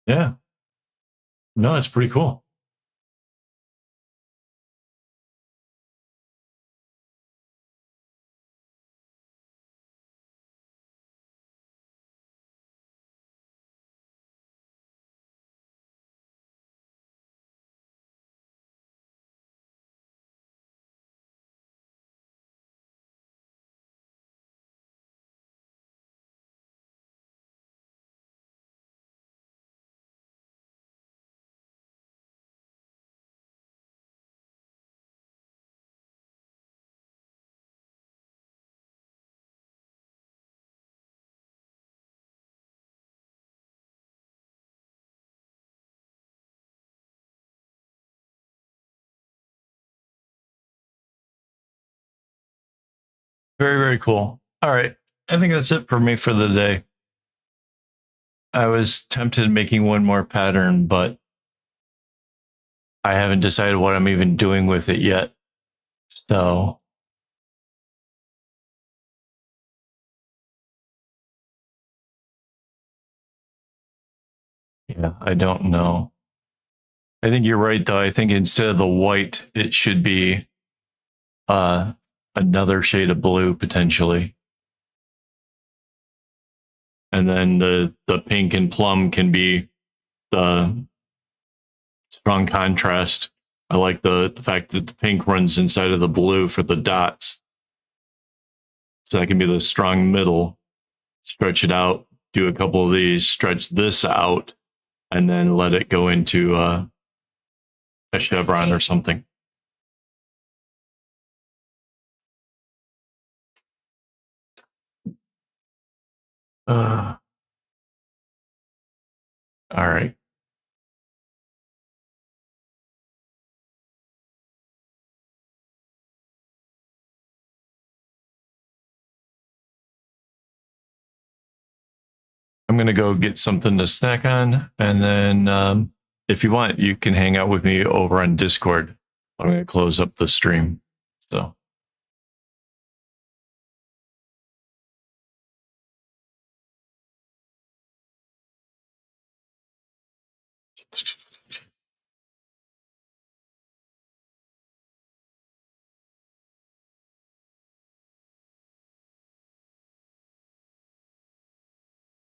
Yeah. No, it's pretty cool. Very, very cool. All right. I think that's it for me for the day. I was tempted making one more pattern, but I haven't decided what I'm even doing with it yet. So, yeah, I don't know. I think you're right, though. I think instead of the white, it should be uh, another shade of blue potentially. And then the pink and plum can be the strong contrast. I like the fact that the pink runs inside of the blue for the dots. So that can be the strong middle. Stretch it out, do a couple of these, stretch this out, and then let it go into a chevron or something. All right. I'm going to go get something to snack on. And then if you want, you can hang out with me over on Discord. I'm going to close up the stream. So.